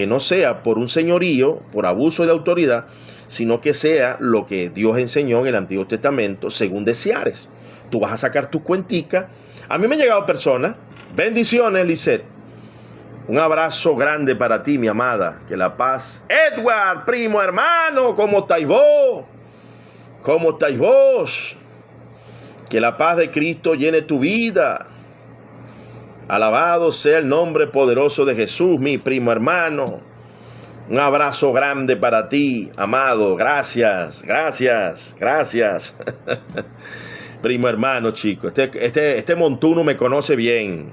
no sea por un señorío, por abuso de autoridad, sino que sea lo que Dios enseñó en el Antiguo Testamento, según deseares. Tú vas a sacar tu cuentica. A mí me han llegado personas. Bendiciones, Lisette. Un abrazo grande para ti, mi amada. Que la paz. Edward, primo hermano, ¿cómo estáis vos? Que la paz de Cristo llene tu vida. Alabado sea el nombre poderoso de Jesús, mi primo hermano. Un abrazo grande para ti, amado. Gracias. Primo hermano, chico. Este montuno me conoce bien.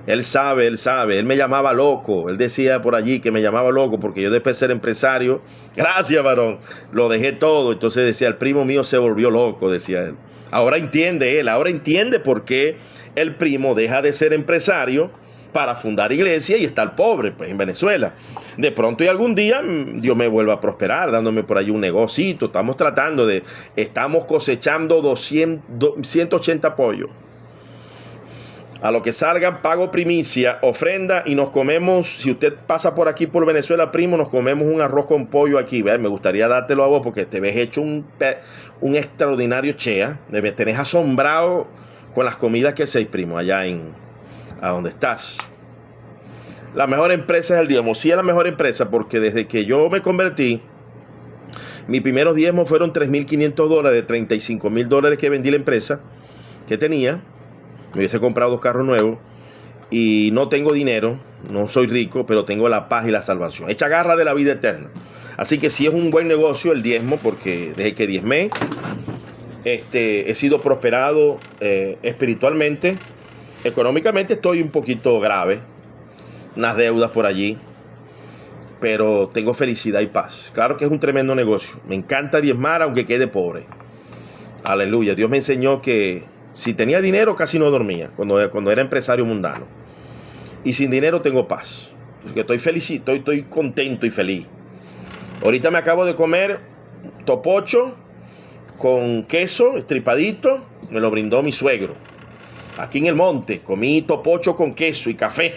Él sabe, él me llamaba loco, él decía por allí que me llamaba loco porque yo después de ser empresario, gracias varón, lo dejé todo, entonces decía, el primo mío se volvió loco, decía él. Ahora entiende por qué el primo deja de ser empresario para fundar iglesia y estar pobre, pues en Venezuela. De pronto y algún día Dios me vuelva a prosperar, dándome por ahí un negocito, estamos cosechando 180 pollos. A lo que salgan, pago primicia, ofrenda y nos comemos. Si usted pasa por aquí por Venezuela, primo, nos comemos un arroz con pollo aquí. ¿Ve? Me gustaría dártelo a vos porque te ves hecho un extraordinario chea. Me tenés asombrado con las comidas que hacéis, primo, allá a donde estás. La mejor empresa es el diezmo. Sí es la mejor empresa porque desde que yo me convertí, mis primeros diezmos fueron $3.500, de $35.000 que vendí la empresa que tenía. Me hubiese comprado 2 carros nuevos y no tengo dinero, no soy rico, pero tengo la paz y la salvación. Hecha garra de la vida eterna. Así que sí es un buen negocio el diezmo, porque desde que diezmé, he sido prosperado espiritualmente. Económicamente estoy un poquito grave, unas deudas por allí, pero tengo felicidad y paz. Claro que es un tremendo negocio. Me encanta diezmar aunque quede pobre. Aleluya. Dios me enseñó que si tenía dinero casi no dormía cuando era empresario mundano. Y sin dinero tengo paz. Porque estoy feliz, estoy contento y feliz. Ahorita me acabo de comer topocho con queso estripadito. Me lo brindó mi suegro. Aquí en el monte comí topocho con queso y café.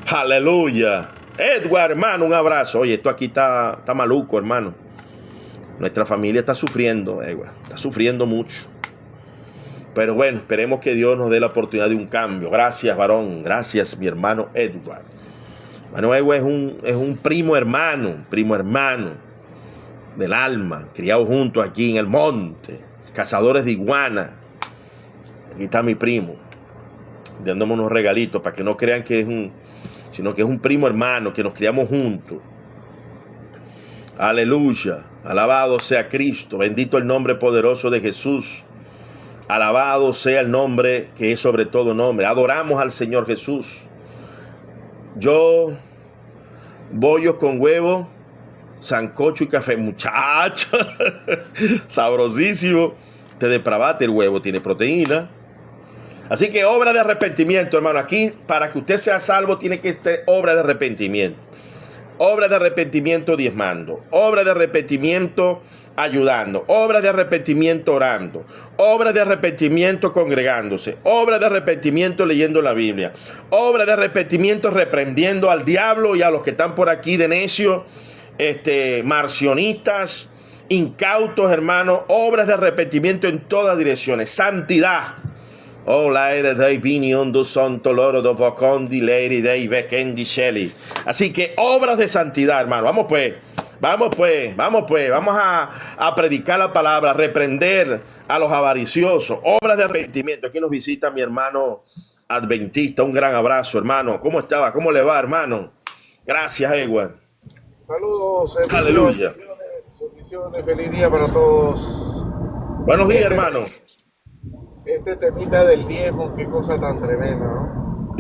Aleluya. Edward, hermano, un abrazo. Oye, esto aquí está maluco, hermano. Nuestra familia está sufriendo, Edward. Está sufriendo mucho. Pero bueno, esperemos que Dios nos dé la oportunidad de un cambio. Gracias, varón. Gracias, mi hermano Edward. Hermano Edward es un primo hermano del alma, criado juntos aquí en el monte, cazadores de iguana. Aquí está mi primo, dándome unos regalitos para que no crean que sino que es un primo hermano, que nos criamos juntos. Aleluya. Alabado sea Cristo. Bendito el nombre poderoso de Jesús. Alabado sea el nombre que es sobre todo nombre. Adoramos al Señor Jesús. Yo, bollos con huevo, sancocho y café. Muchacho, sabrosísimo. Te depravaste, el huevo tiene proteína. Así que obra de arrepentimiento, hermano. Aquí, para que usted sea salvo, tiene que estar obra de arrepentimiento. Obra de arrepentimiento diezmando. Obra de arrepentimiento ayudando. Obra de arrepentimiento orando. Obra de arrepentimiento congregándose. Obra de arrepentimiento leyendo la Biblia. Obra de arrepentimiento reprendiendo al diablo y a los que están por aquí de necio, marcionistas, incautos, hermanos. Obras de arrepentimiento en todas direcciones. Santidad. Oh, laere dei viniondo santo loro do vocondi leri dei vekendi sheli. Así que obras de santidad, hermano. Vamos a predicar la palabra, a reprender a los avariciosos. Obras de arrepentimiento. Aquí nos visita mi hermano adventista. Un gran abrazo, hermano. ¿Cómo estaba? ¿Cómo le va, hermano? Gracias, Edward.
Saludos,
Aleluya.
bendiciones, feliz día para todos.
Buenos días, hermano.
Este temita del diezmo, qué cosa tan tremenda, ¿no?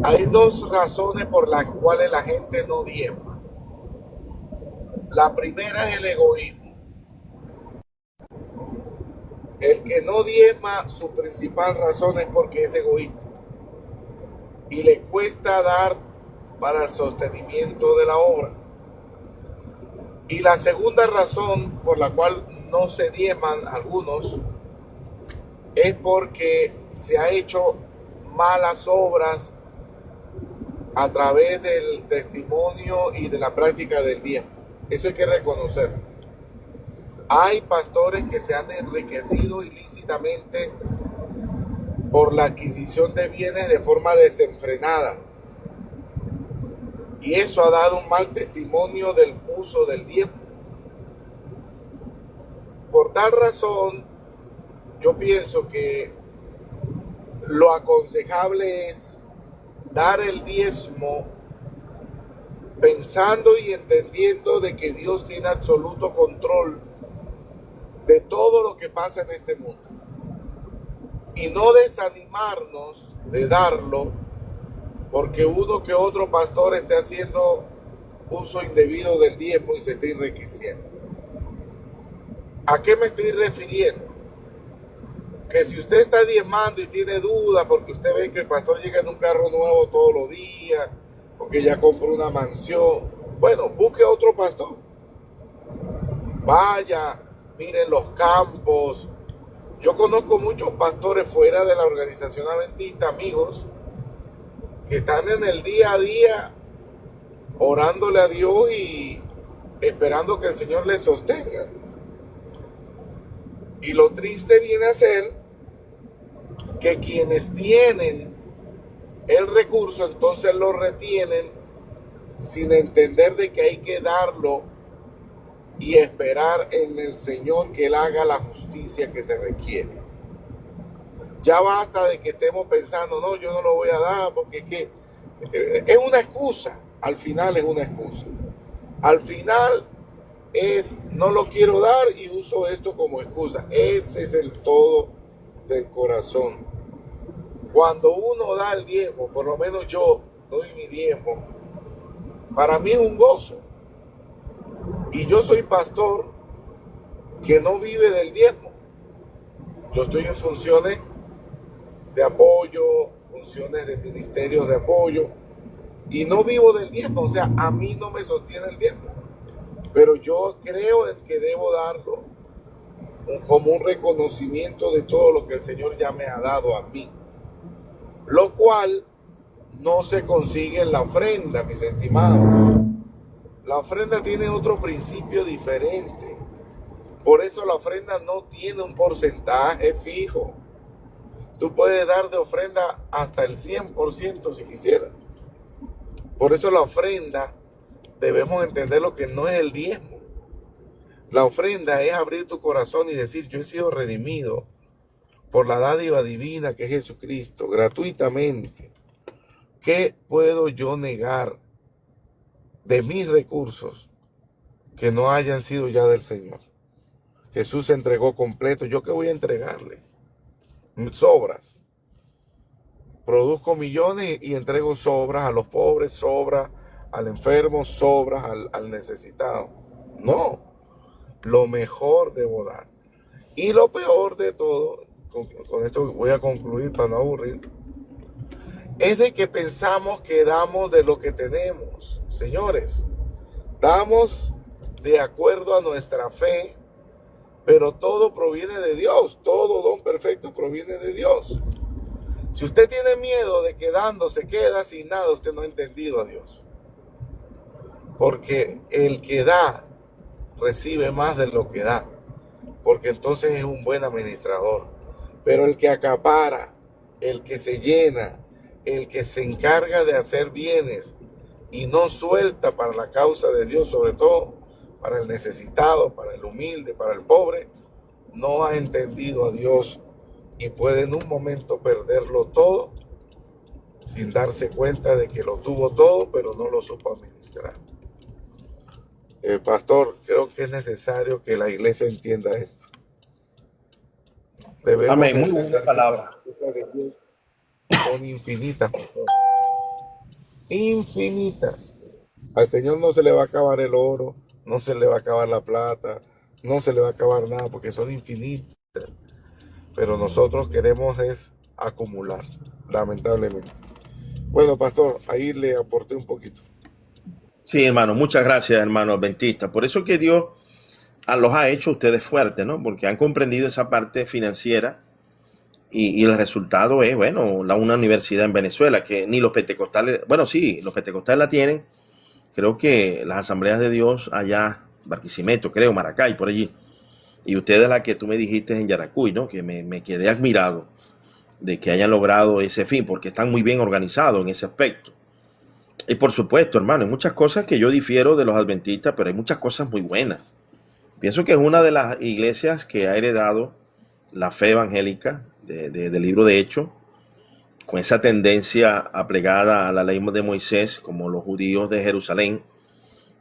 Hay dos razones por las cuales la gente no diezma. La primera es el egoísmo. El que no diezma, su principal razón es porque es egoísta y le cuesta dar para el sostenimiento de la obra. Y la segunda razón por la cual no se diezman algunos es porque se ha hecho malas obras a través del testimonio y de la práctica del diezmo. Eso hay que reconocerlo. Hay pastores que se han enriquecido ilícitamente por la adquisición de bienes de forma desenfrenada. Y eso ha dado un mal testimonio del uso del diezmo. Por tal razón, yo pienso que lo aconsejable es dar el diezmo pensando y entendiendo de que Dios tiene absoluto control de todo lo que pasa en este mundo. y no desanimarnos de darlo porque uno que otro pastor esté haciendo uso indebido del diezmo y se esté enriqueciendo. ¿A qué me estoy refiriendo? Que si usted está diezmando y tiene dudas porque usted ve que el pastor llega en un carro nuevo todos los días, porque ya compró una mansión, bueno, busque otro pastor. Vaya, miren los campos. Yo conozco muchos pastores fuera de la organización adventista, amigos, que están en el día a día orándole a Dios y esperando que el Señor les sostenga. Y lo triste viene a ser que quienes tienen el recurso entonces lo retienen sin entender de que hay que darlo y esperar en el Señor que Él haga la justicia que se requiere. Ya basta de que estemos pensando, no, yo no lo voy a dar porque es que es una excusa. Al final es una excusa. Al final es, no lo quiero dar y uso esto como excusa. Ese es el todo del corazón. Cuando uno da el diezmo, por lo menos yo doy mi diezmo, para mí es un gozo. Y yo soy pastor que no vive del diezmo. Yo estoy en funciones de apoyo, funciones de ministerios de apoyo, y no vivo del diezmo. O sea, a mí no me sostiene el diezmo. Pero yo creo en que debo darlo como un reconocimiento de todo lo que el Señor ya me ha dado a mí. Lo cual no se consigue en la ofrenda, mis estimados. La ofrenda tiene otro principio diferente. Por eso la ofrenda no tiene un porcentaje fijo. Tú puedes dar de ofrenda hasta el 100% si quisieras. Por eso la ofrenda debemos entender lo que no es el diezmo. La ofrenda es abrir tu corazón y decir, yo he sido redimido por la dádiva divina que es Jesucristo, gratuitamente. ¿Qué puedo yo negar de mis recursos que no hayan sido ya del Señor? Jesús se entregó completo. ¿Yo qué voy a entregarle? Sobras. Produzco millones y entrego sobras a los pobres, sobras al enfermo, sobras al necesitado. No, lo mejor debo dar. Y lo peor de todo, con esto voy a concluir para no aburrir, es de que pensamos que damos de lo que tenemos. Señores, damos de acuerdo a nuestra fe, pero todo proviene de Dios. Todo don perfecto proviene de Dios. Si usted tiene miedo de que dando se queda sin nada, usted no ha entendido a Dios. Porque el que da, recibe más de lo que da. Porque entonces es un buen administrador. Pero el que acapara, el que se llena, el que se encarga de hacer bienes y no suelta para la causa de Dios, sobre todo para el necesitado, para el humilde, para el pobre, no ha entendido a Dios y puede en un momento perderlo todo sin darse cuenta de que lo tuvo todo, pero no lo supo administrar. Pastor, creo que es necesario que la iglesia entienda esto. Debemos
Amén. Muy buena palabra.
Que las cosas de Dios son infinitas, pastor. Infinitas. Al Señor no se le va a acabar el oro, no se le va a acabar la plata, no se le va a acabar nada, porque son infinitas. Pero nosotros queremos es acumular, lamentablemente. Bueno, pastor, ahí le aporté un poquito.
Sí, hermano, muchas gracias, hermano adventista. Por eso que Dios los ha hecho ustedes fuertes, ¿no? Porque han comprendido esa parte financiera y el resultado es, bueno, una universidad en Venezuela que ni los pentecostales, bueno, sí, los pentecostales la tienen. Creo que las asambleas de Dios allá, Barquisimeto, creo, Maracay, por allí. Y ustedes la que tú me dijiste en Yaracuy, ¿no? Que me quedé admirado de que hayan logrado ese fin, porque están muy bien organizados en ese aspecto. Y por supuesto, hermano, hay muchas cosas que yo difiero de los adventistas, pero hay muchas cosas muy buenas. Pienso que es una de las iglesias que ha heredado la fe evangélica del libro de Hechos, con esa tendencia aplegada a la ley de Moisés, como los judíos de Jerusalén,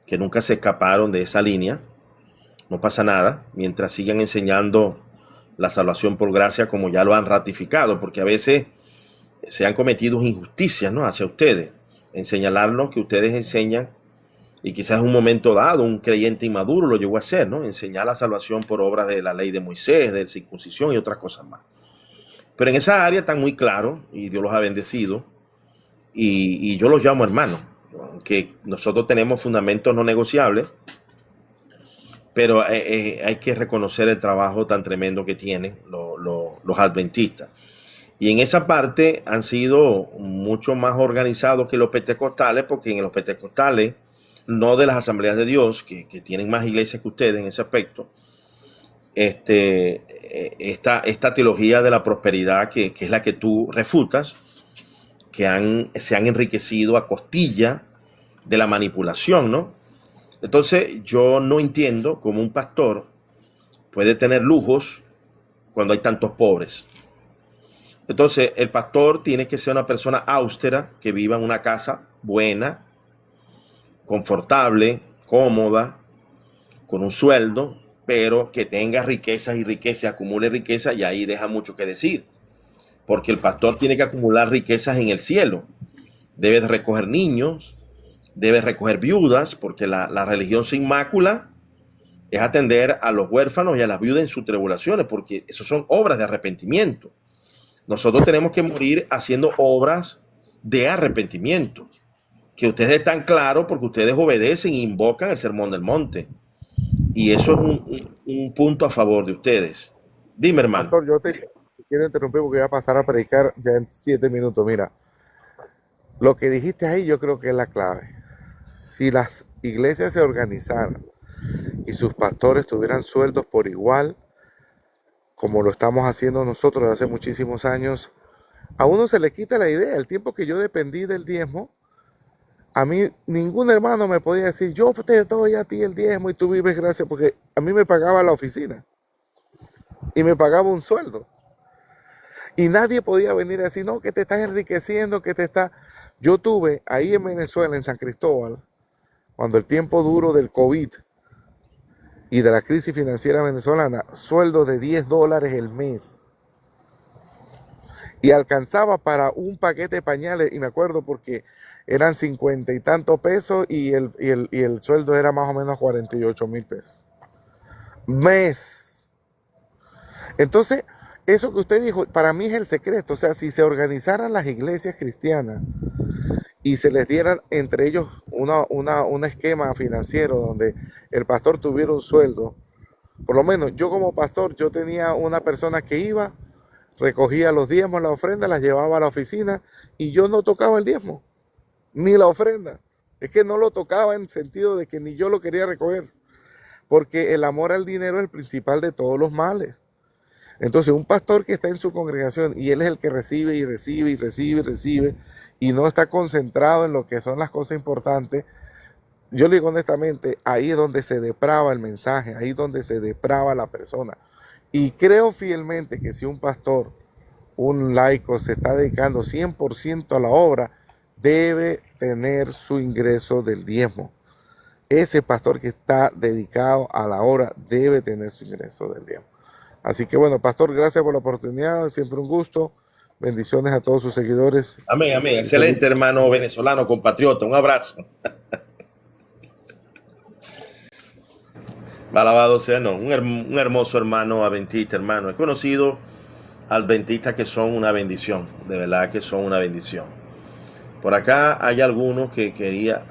que nunca se escaparon de esa línea. No pasa nada, mientras sigan enseñando la salvación por gracia como ya lo han ratificado, porque a veces se han cometido injusticias, ¿no?, hacia ustedes, en señalarnos que ustedes enseñan, y quizás en un momento dado un creyente inmaduro lo llegó a hacer, ¿no?, enseñar la salvación por obras de la ley de Moisés, de circuncisión y otras cosas más. Pero en esa área están muy claros y Dios los ha bendecido, y yo los llamo hermanos, que nosotros tenemos fundamentos no negociables, pero hay que reconocer el trabajo tan tremendo que tienen los adventistas. Y en esa parte han sido mucho más organizados que los pentecostales, porque en los pentecostales, no de las asambleas de Dios, que tienen más iglesias que ustedes en ese aspecto, esta teología de la prosperidad, que es la que tú refutas, que se han enriquecido a costilla de la manipulación, ¿no? Entonces yo no entiendo cómo un pastor puede tener lujos cuando hay tantos pobres. Entonces el pastor tiene que ser una persona austera, que viva en una casa buena, confortable, cómoda, con un sueldo, pero que tenga riquezas y riquezas, acumule riquezas, y ahí deja mucho que decir. Porque el pastor tiene que acumular riquezas en el cielo. Debe de recoger niños, debe recoger viudas, porque la religión sin mácula es atender a los huérfanos y a las viudas en sus tribulaciones, porque eso son obras de arrepentimiento. Nosotros tenemos que morir haciendo obras de arrepentimiento, que ustedes están claros porque ustedes obedecen e invocan el sermón del monte. Y eso es un punto a favor de ustedes. Dime, hermano.
Pastor, yo te quiero interrumpir porque voy a pasar a predicar ya en 7 minutos. Mira, lo que dijiste ahí yo creo que es la clave. Si las iglesias se organizaran y sus pastores tuvieran sueldos por igual, como lo estamos haciendo nosotros desde hace muchísimos años, a uno se le quita la idea. El tiempo que yo dependí del diezmo, a mí ningún hermano me podía decir, yo te doy a ti el diezmo y tú vives gracias, porque a mí me pagaba la oficina y me pagaba un sueldo. Y nadie podía venir a decir, no, que te estás enriqueciendo, que te está... Yo tuve ahí en Venezuela, en San Cristóbal, cuando el tiempo duro del COVID y de la crisis financiera venezolana, sueldo de $10 el mes. Y alcanzaba para un paquete de pañales, y me acuerdo porque eran 50 y tantos pesos y el sueldo era más o menos 48,000 pesos. Mes. Entonces, eso que usted dijo, para mí es el secreto. O sea, si se organizaran las iglesias cristianas y se les dieran entre ellos un esquema financiero donde el pastor tuviera un sueldo, por lo menos yo como pastor, yo tenía una persona que iba, recogía los diezmos, la ofrenda, las llevaba a la oficina y yo no tocaba el diezmo, ni la ofrenda. Es que no lo tocaba en sentido de que ni yo lo quería recoger, porque el amor al dinero es el principal de todos los males. Entonces, un pastor que está en su congregación y él es el que recibe y recibe y recibe y recibe y no está concentrado en lo que son las cosas importantes, yo le digo honestamente, ahí es donde se deprava el mensaje, ahí es donde se deprava la persona. Y creo fielmente que si un pastor, un laico, se está dedicando 100% a la obra, debe tener su ingreso del diezmo. Ese pastor que está dedicado a la obra debe tener su ingreso del diezmo. Así que bueno, pastor, gracias por la oportunidad, siempre un gusto. Bendiciones a todos sus seguidores.
Amén, amén. Excelente, hermano venezolano, compatriota. Un abrazo. Alabado sea, no, un hermoso hermano adventista, hermano. He conocido adventistas que son una bendición, de verdad que son una bendición. Por acá hay algunos que quería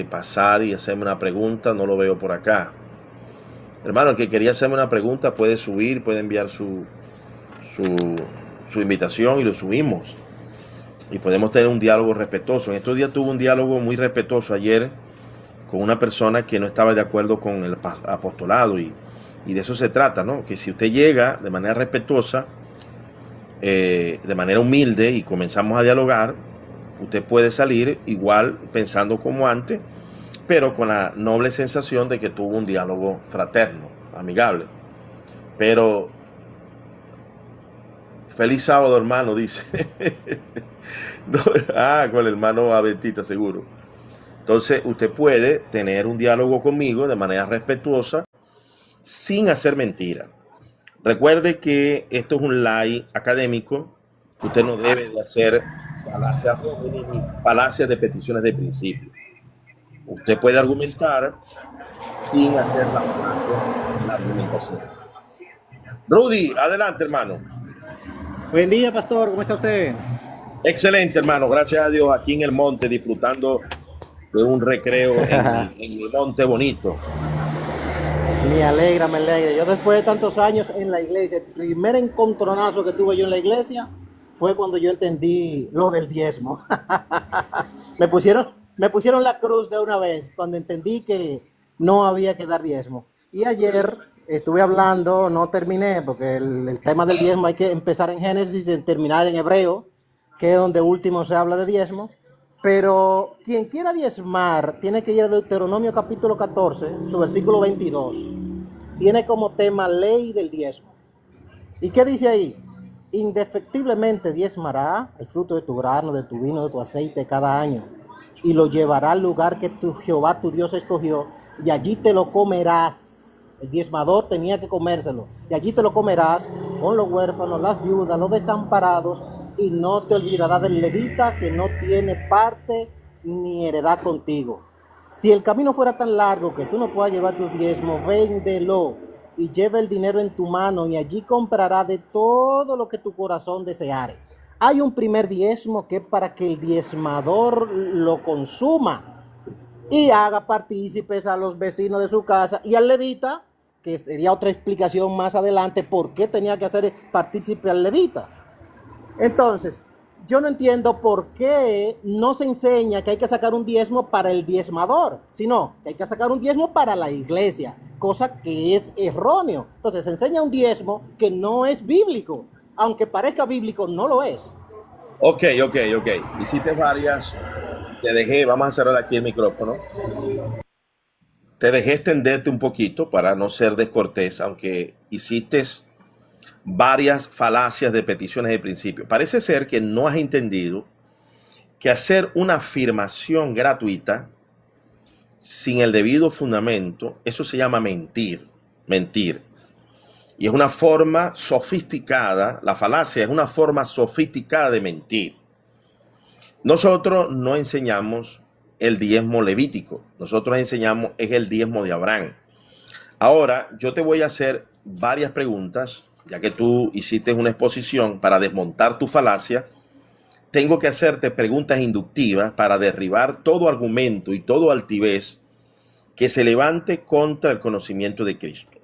pasar y hacerme una pregunta, no lo veo por acá. Hermano, el que quería hacerme una pregunta puede subir, puede enviar su invitación y lo subimos. Y podemos tener un diálogo respetuoso. En estos días tuve un diálogo muy respetuoso ayer con una persona que no estaba de acuerdo con el apostolado, y de eso se trata, ¿no? Que si usted llega de manera respetuosa, de manera humilde, y comenzamos a dialogar, usted puede salir igual pensando como antes, pero con la noble sensación de que tuvo un diálogo fraterno, amigable. Pero feliz sábado, hermano, dice. No, con el hermano adventista, seguro. Entonces, usted puede tener un diálogo conmigo de manera respetuosa, sin hacer mentira. Recuerde que esto es un live académico. Usted no debe de hacer falacias de peticiones de principio. Usted puede argumentar sin hacer las falacias en la argumentación. Rudy, adelante, hermano.
Buen día, pastor. ¿Cómo está usted?
Excelente, hermano. Gracias a Dios, aquí en el monte, disfrutando de un recreo en el monte bonito.
Me alegra, me alegra. Yo después de tantos años en la iglesia, el primer encontronazo que tuve yo en la iglesia fue cuando yo entendí lo del diezmo. me pusieron la cruz de una vez cuando entendí que no había que dar diezmo. Y ayer estuve hablando, no terminé, porque el tema del diezmo hay que empezar en Génesis y terminar en Hebreo, que es donde último se habla de diezmo. Pero quien quiera diezmar tiene que ir a Deuteronomio capítulo 14, su versículo 22. Tiene como tema ley del diezmo. ¿Y qué dice ahí? Indefectiblemente diezmará el fruto de tu grano, de tu vino, de tu aceite cada año, y lo llevará al lugar que tu Jehová tu Dios escogió, y allí te lo comerás. El diezmador tenía que comérselo. Y allí te lo comerás con los huérfanos, las viudas, los desamparados, y no te olvidarás del levita que no tiene parte ni heredad contigo. Si el camino fuera tan largo que tú no puedas llevar tus diezmos, véndelo y lleva el dinero en tu mano, y allí comprarás de todo lo que tu corazón deseare. Hay un primer diezmo que es para que el diezmador lo consuma y haga partícipes a los vecinos de su casa, y al levita, que sería otra explicación más adelante por qué tenía que hacer partícipe al levita. Entonces, yo no entiendo por qué no se enseña que hay que sacar un diezmo para el diezmador, sino que hay que sacar un diezmo para la iglesia, cosa que es erróneo. Entonces, se enseña un diezmo que no es bíblico, aunque parezca bíblico, no lo es.
Ok. Hiciste varias. Te dejé, vamos a cerrar aquí el micrófono. Te dejé extenderte un poquito para no ser descortés, aunque hiciste varias falacias de peticiones de principio. Parece ser que no has entendido que hacer una afirmación gratuita sin el debido fundamento, eso se llama mentir. Y es una forma sofisticada, la falacia es una forma sofisticada de mentir. Nosotros no enseñamos el diezmo levítico, nosotros enseñamos es el diezmo de Abraham. Ahora, yo te voy a hacer varias preguntas, ya que tú hiciste una exposición para desmontar tu falacia. Tengo que hacerte preguntas inductivas para derribar todo argumento y todo altivez que se levante contra el conocimiento de Cristo.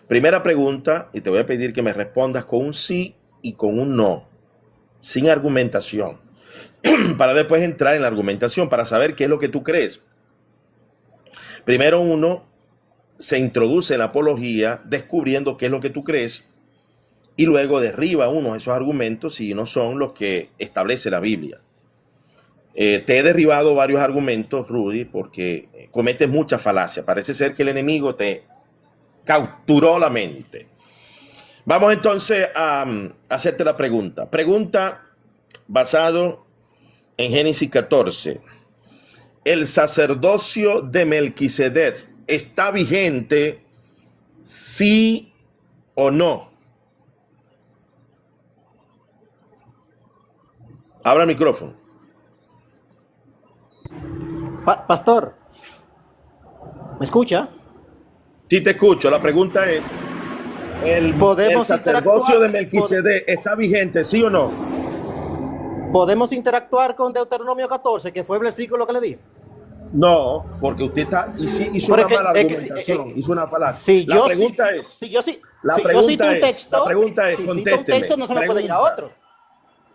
Primera pregunta, y te voy a pedir que me respondas con un sí y con un no, sin argumentación, para después entrar en la argumentación, para saber qué es lo que tú crees. Primero uno se introduce en la apología descubriendo qué es lo que tú crees, y luego derriba uno esos argumentos si no son los que establece la Biblia. Te he derribado varios argumentos, Rudy, porque cometes mucha falacia. Parece ser que el enemigo te capturó la mente. Vamos entonces a hacerte la pregunta. Pregunta basado en Génesis 14. ¿El sacerdocio de Melquisedec está vigente, sí o no? Abra el micrófono.
Pastor, ¿me escucha?
Sí, te escucho. La pregunta es, ¿el sacerdocio de Melquisedec está vigente, sí o no?
¿Podemos interactuar con Deuteronomio 14, que fue el versículo que le di?
No, porque usted hizo una mala argumentación, hizo una falacia. La pregunta es,
la pregunta es,
contésteme.
Si un texto no se me puede ir a otro.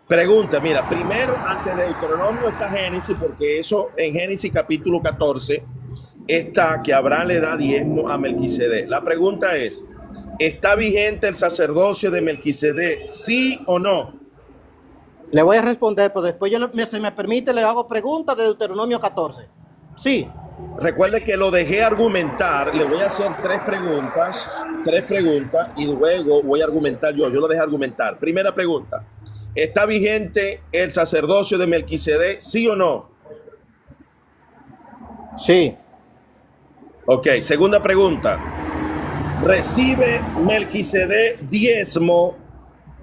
Pregunta, mira, primero antes de Deuteronomio está Génesis, porque eso en Génesis capítulo 14 está que Abraham le da diezmo a Melquisedec. La pregunta es, ¿está vigente el sacerdocio de Melquisedec, sí o no?
Le voy a responder, pero después si me permite, le hago preguntas de Deuteronomio 14. Sí.
Recuerde que lo dejé argumentar, le voy a hacer tres preguntas y luego voy a argumentar yo lo dejé argumentar. Primera pregunta, ¿está vigente el sacerdocio de Melquisedec, sí o no?
Sí.
Ok, segunda pregunta, ¿Recibe Melquisedec diezmo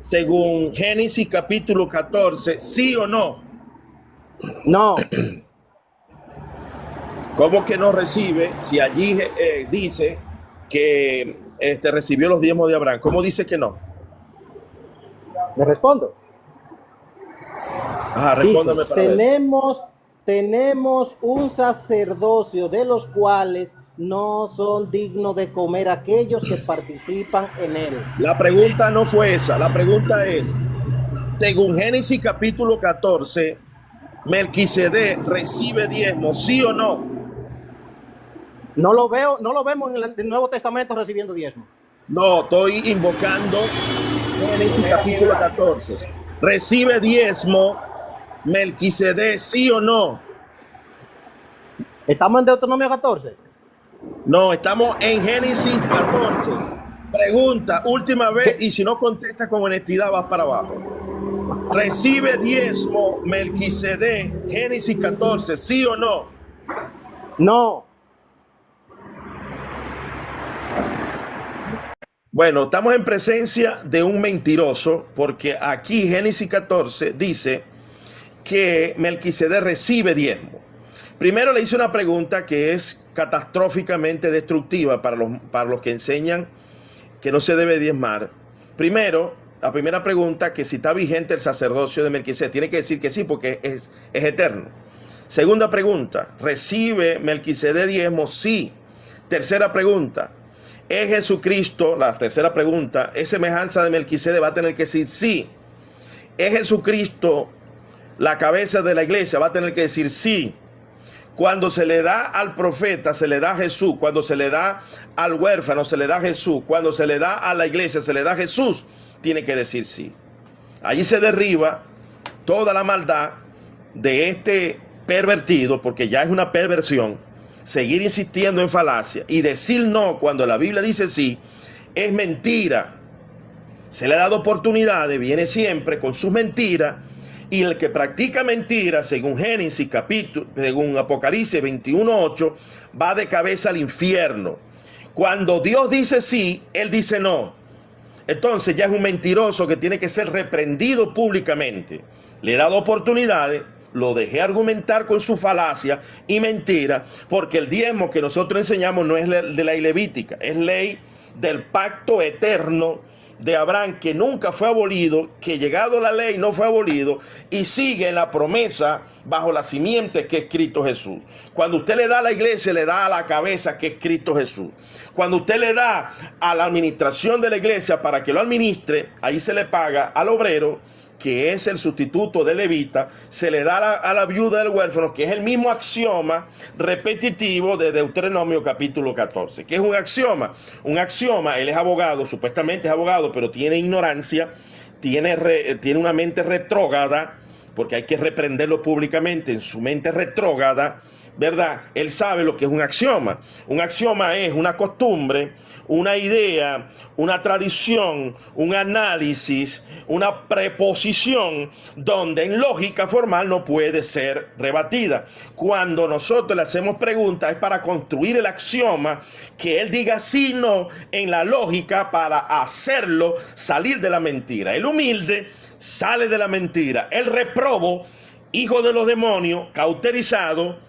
según Génesis capítulo 14? ¿Sí o no?
No,
¿Cómo que no recibe si allí dice que recibió los diezmos de Abraham? ¿Cómo dice que no?
me respondo.
Ajá,
Dice,
respóndame para ver.
tenemos un sacerdocio de los cuales no son dignos de comer aquellos que participan en él.
La pregunta no fue esa. La pregunta es, según Génesis capítulo 14, ¿Melquisedec recibe diezmo, sí o no?
No lo vemos en el Nuevo Testamento recibiendo diezmo.
No, estoy invocando Génesis capítulo 14. ¿Recibe diezmo Melquisedec, sí o no?
Estamos en Deuteronomio 14.
No, estamos en Génesis 14. Pregunta, última vez,
¿Qué?
y si no contesta con honestidad, vas para abajo. ¿Recibe diezmo Melquisedec, Génesis 14, sí o no?
No,
Bueno, estamos en presencia de un mentiroso, porque aquí Génesis 14 dice que Melquisedec recibe diezmo. Primero le hice una pregunta que es catastróficamente destructiva para los que enseñan que no se debe diezmar. Primero, la primera pregunta, que si está vigente el sacerdocio de Melquisedec, tiene que decir que sí, porque es eterno. Segunda pregunta, ¿recibe Melquisedec diezmo? Sí. Tercera pregunta, ¿es Jesucristo, la tercera pregunta, es semejanza de Melquisedec? Va a tener que decir sí. ¿Es Jesucristo la cabeza de la iglesia? Va a tener que decir sí. Cuando se le da al profeta, se le da a Jesús. Cuando se le da al huérfano, se le da a Jesús. Cuando se le da a la iglesia, se le da a Jesús. Tiene que decir sí. Allí se derriba toda la maldad de este pervertido, porque ya es una perversión, seguir insistiendo en falacia y decir no cuando la Biblia dice sí, es mentira. Se le ha dado oportunidades, viene siempre con sus mentiras. Y el que practica mentiras, según Génesis capítulo, según Apocalipsis 21:8, va de cabeza al infierno. Cuando Dios dice sí, Él dice no. Entonces ya es un mentiroso que tiene que ser reprendido públicamente. Le he dado oportunidades, lo dejé argumentar con su falacia y mentira, porque el diezmo que nosotros enseñamos no es de la ley levítica, es ley del pacto eterno de Abraham, que nunca fue abolido, que llegado la ley no fue abolido y sigue en la promesa bajo la simiente que es Cristo Jesús. Cuando usted le da a la iglesia, le da a la cabeza que es Cristo Jesús. Cuando usted le da a la administración de la iglesia para que lo administre, ahí se le paga al obrero, que es el sustituto de levita, se le da a la viuda del huérfano, que es el mismo axioma repetitivo de Deuteronomio capítulo 14. ¿Qué es un axioma? Un axioma, él es abogado, supuestamente es abogado, pero tiene ignorancia, tiene una mente retrógrada, porque hay que reprenderlo públicamente en su mente retrógrada, ¿verdad? Él sabe lo que es un axioma. Un axioma es una costumbre, una idea, una tradición, un análisis, una preposición donde en lógica formal no puede ser rebatida. Cuando nosotros le hacemos preguntas es para construir el axioma, que él diga sí, no, en la lógica para hacerlo salir de la mentira. El humilde sale de la mentira. El reprobo, hijo de los demonios, cauterizado,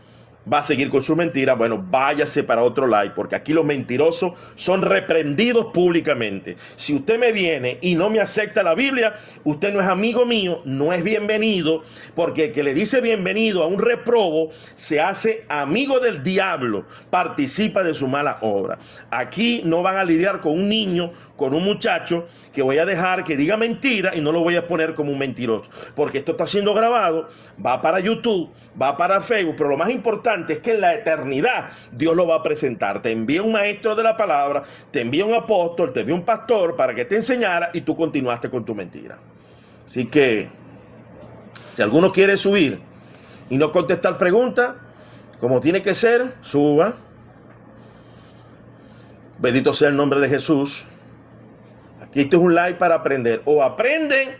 va a seguir con su mentira. Bueno, váyase para otro lado, porque aquí los mentirosos son reprendidos públicamente. Si usted me viene y no me acepta la Biblia, usted no es amigo mío, no es bienvenido, porque el que le dice bienvenido a un reprobo se hace amigo del diablo, participa de su mala obra. Aquí no van a lidiar con un niño, con un muchacho que voy a dejar que diga mentira y no lo voy a poner como un mentiroso, porque esto está siendo grabado, va para YouTube, va para Facebook, pero lo más importante es que en la eternidad Dios lo va a presentar. Te envía un maestro de la palabra, te envía un apóstol, te envía un pastor para que te enseñara y tú continuaste con tu mentira. Así que si alguno quiere subir y no contestar preguntas como tiene que ser, suba. Bendito sea el nombre de Jesús. Aquí esto es un live para aprender. O aprende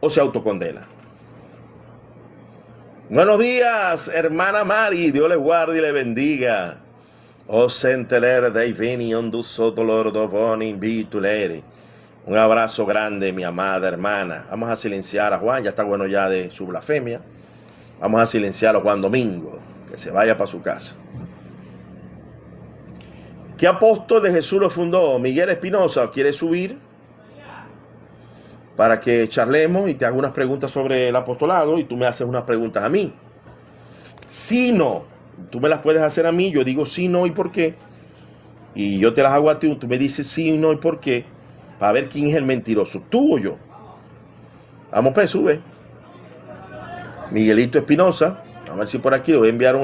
o se autocondena. Buenos días, hermana Mari. Dios le guarde y le bendiga. O sentelere dei vini onduso dolor dovoni invitulere. Un abrazo grande, mi amada hermana. Vamos a silenciar a Juan, ya está bueno ya de su blasfemia. Vamos a silenciar a Juan Domingo, que se vaya para su casa. ¿Qué apóstol de Jesús lo fundó? Miguel Espinosa. ¿Quiere subir para que charlemos y te haga unas preguntas sobre el apostolado y tú me haces unas preguntas a mí? Si no, tú me las puedes hacer a mí, yo digo sí, no y por qué. Y yo te las hago a ti, tú me dices sí, no y por qué. Para ver quién es el mentiroso, tú o yo. Vamos pues, sube. Miguelito Espinosa. A ver si por aquí le voy a enviar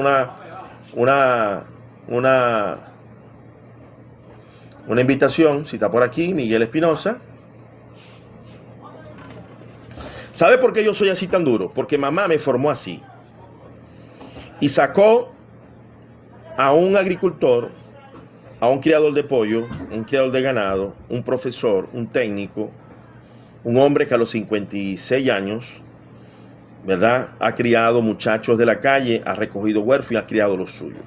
una invitación. Si está por aquí, Miguel Espinosa. ¿Sabe por qué yo soy así tan duro? Porque mamá me formó así. Y sacó a un agricultor, a un criador de pollo, un criador de ganado, un profesor, un técnico, un hombre que a los 56 años, ¿verdad?, ha criado muchachos de la calle, ha recogido huérfanos y ha criado los suyos.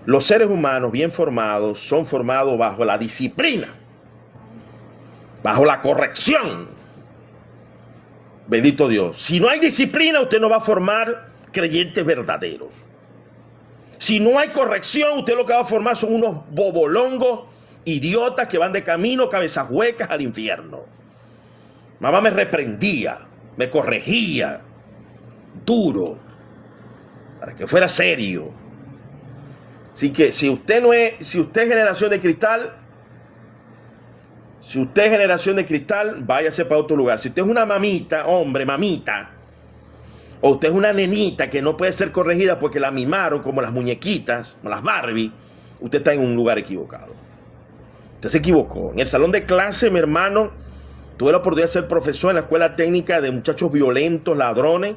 Los seres humanos bien formados son formados bajo la disciplina, bajo la corrección. Bendito Dios. Si no hay disciplina, usted no va a formar creyentes verdaderos. Si no hay corrección, usted lo que va a formar son unos bobolongos, idiotas que van de camino, cabezas huecas al infierno. Mamá me reprendía, me corregía, duro, para que fuera serio. Así que si usted es generación de cristal, váyase para otro lugar. Si usted es una mamita, hombre, mamita, o usted es una nenita que no puede ser corregida porque la mimaron como las muñequitas, como las Barbie, usted está en un lugar equivocado. Usted se equivocó. En el salón de clase, mi hermano, tuve la oportunidad de ser profesor en la escuela técnica de muchachos violentos, ladrones,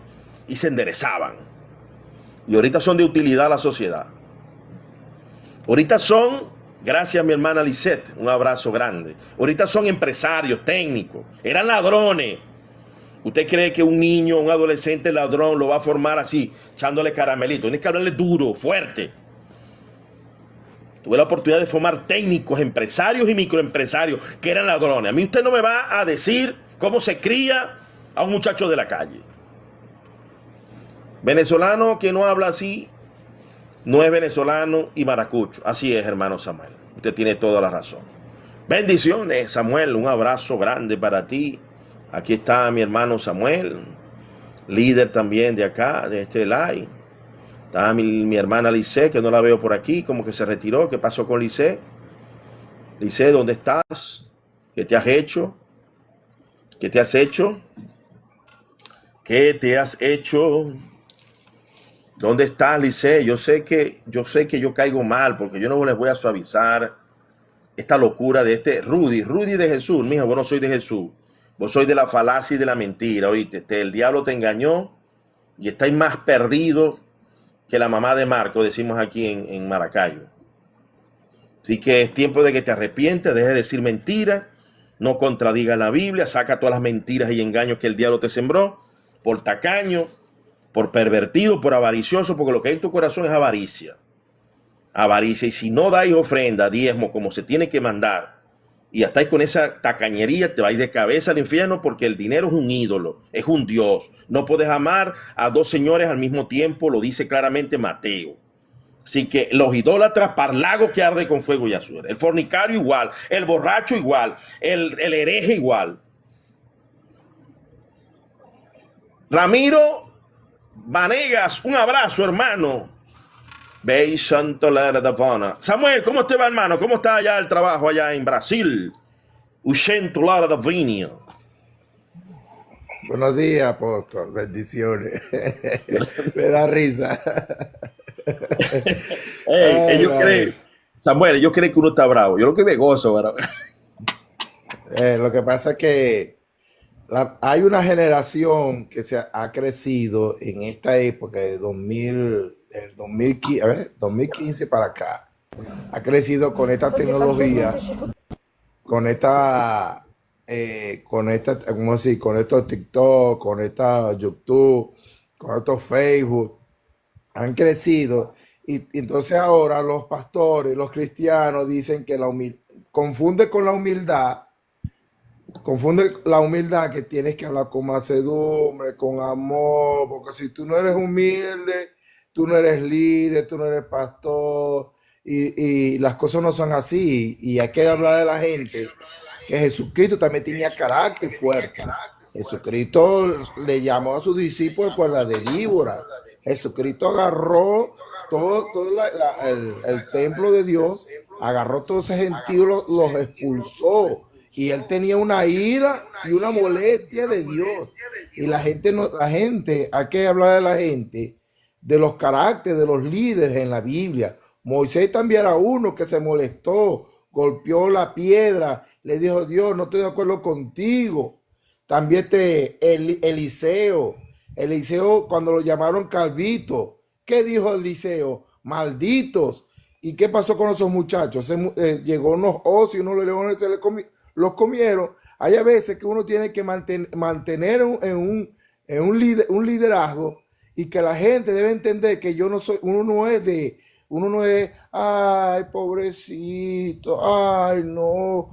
y se enderezaban. Y ahorita son de utilidad a la sociedad. Ahorita son, gracias a mi hermana Lisette, un abrazo grande. Ahorita son empresarios, técnicos. Eran ladrones. ¿Usted cree que un niño, un adolescente ladrón lo va a formar así, echándole caramelito? Tiene que hablarle duro, fuerte. Tuve la oportunidad de formar técnicos, empresarios y microempresarios que eran ladrones. A mí usted no me va a decir cómo se cría a un muchacho de la calle. Venezolano que no habla así, no es venezolano y maracucho. Así es, hermano Samuel. Usted tiene toda la razón. Bendiciones, Samuel. Un abrazo grande para ti. Aquí está mi hermano Samuel, líder también de acá, de este live. Está mi hermana Lice, que no la veo por aquí, como que se retiró. ¿Qué pasó con Lice? Lice, ¿dónde estás? ¿Qué te has hecho? ¿Qué te has hecho? ¿Qué te has hecho? ¿Dónde estás, Lice? Yo sé que yo caigo mal, porque yo no les voy a suavizar esta locura de este Rudy de Jesús. Mijo, vos no sois de Jesús. Vos sois de la falacia y de la mentira, oíste. El diablo te engañó y estáis más perdidos que la mamá de Marco, decimos aquí en Maracayo. Así que es tiempo de que te arrepientes, dejes de decir mentiras, no contradigas la Biblia, saca todas las mentiras y engaños que el diablo te sembró, por tacaño, por pervertido, por avaricioso, porque lo que hay en tu corazón es avaricia. Avaricia, y si no dais ofrenda, diezmo, como se tiene que mandar, y estáis con esa tacañería, te vais de cabeza al infierno, porque el dinero es un ídolo, es un Dios. No puedes amar a dos señores al mismo tiempo, lo dice claramente Mateo. Así que los idólatras, parlago que arde con fuego y azufre. El fornicario igual, el borracho igual, el hereje igual. Ramiro Vanegas, un abrazo, hermano. Samuel, ¿cómo te va, hermano? ¿Cómo está allá el trabajo allá en Brasil?
Buenos días, apóstol. Bendiciones. Me da risa.
Samuel, ellos creen que uno está bravo. Yo lo que me gozo, ¿verdad?
Lo que pasa es que hay una generación que se ha crecido en esta época de 2015 para acá. Ha crecido con esta tecnología, con con estos TikTok, con esta YouTube, con estos Facebook. Han crecido Y entonces ahora los pastores, los cristianos dicen que confunde con la humildad, confunde la humildad que tienes que hablar con mansedumbre, con amor, porque si tú no eres humilde, tú no eres líder, tú no eres pastor, y las cosas no son así, y hay que hablar de la gente, que Jesucristo también tenía carácter fuerte. Jesucristo le llamó a sus discípulos por la de víboras. Jesucristo agarró todo el templo de Dios, agarró todos esos gentiles, los expulsó. Y él tenía una ira y una molestia de Dios. Y la gente, no, hay que hablar de la gente, de los caracteres de los líderes en la Biblia. Moisés también era uno que se molestó, golpeó la piedra, le dijo: Dios, no estoy de acuerdo contigo. También Eliseo, cuando lo llamaron Calvito, ¿qué dijo Eliseo? Malditos. ¿Y qué pasó con esos muchachos? Llegó unos osos y unos leones los comieron. Hay a veces que uno tiene que mantener un liderazgo, y que la gente debe entender que uno no es, ay, pobrecito, ay, no,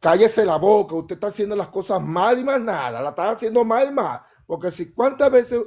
cállese la boca, usted está haciendo las cosas mal y más nada, la está haciendo mal, porque si cuántas veces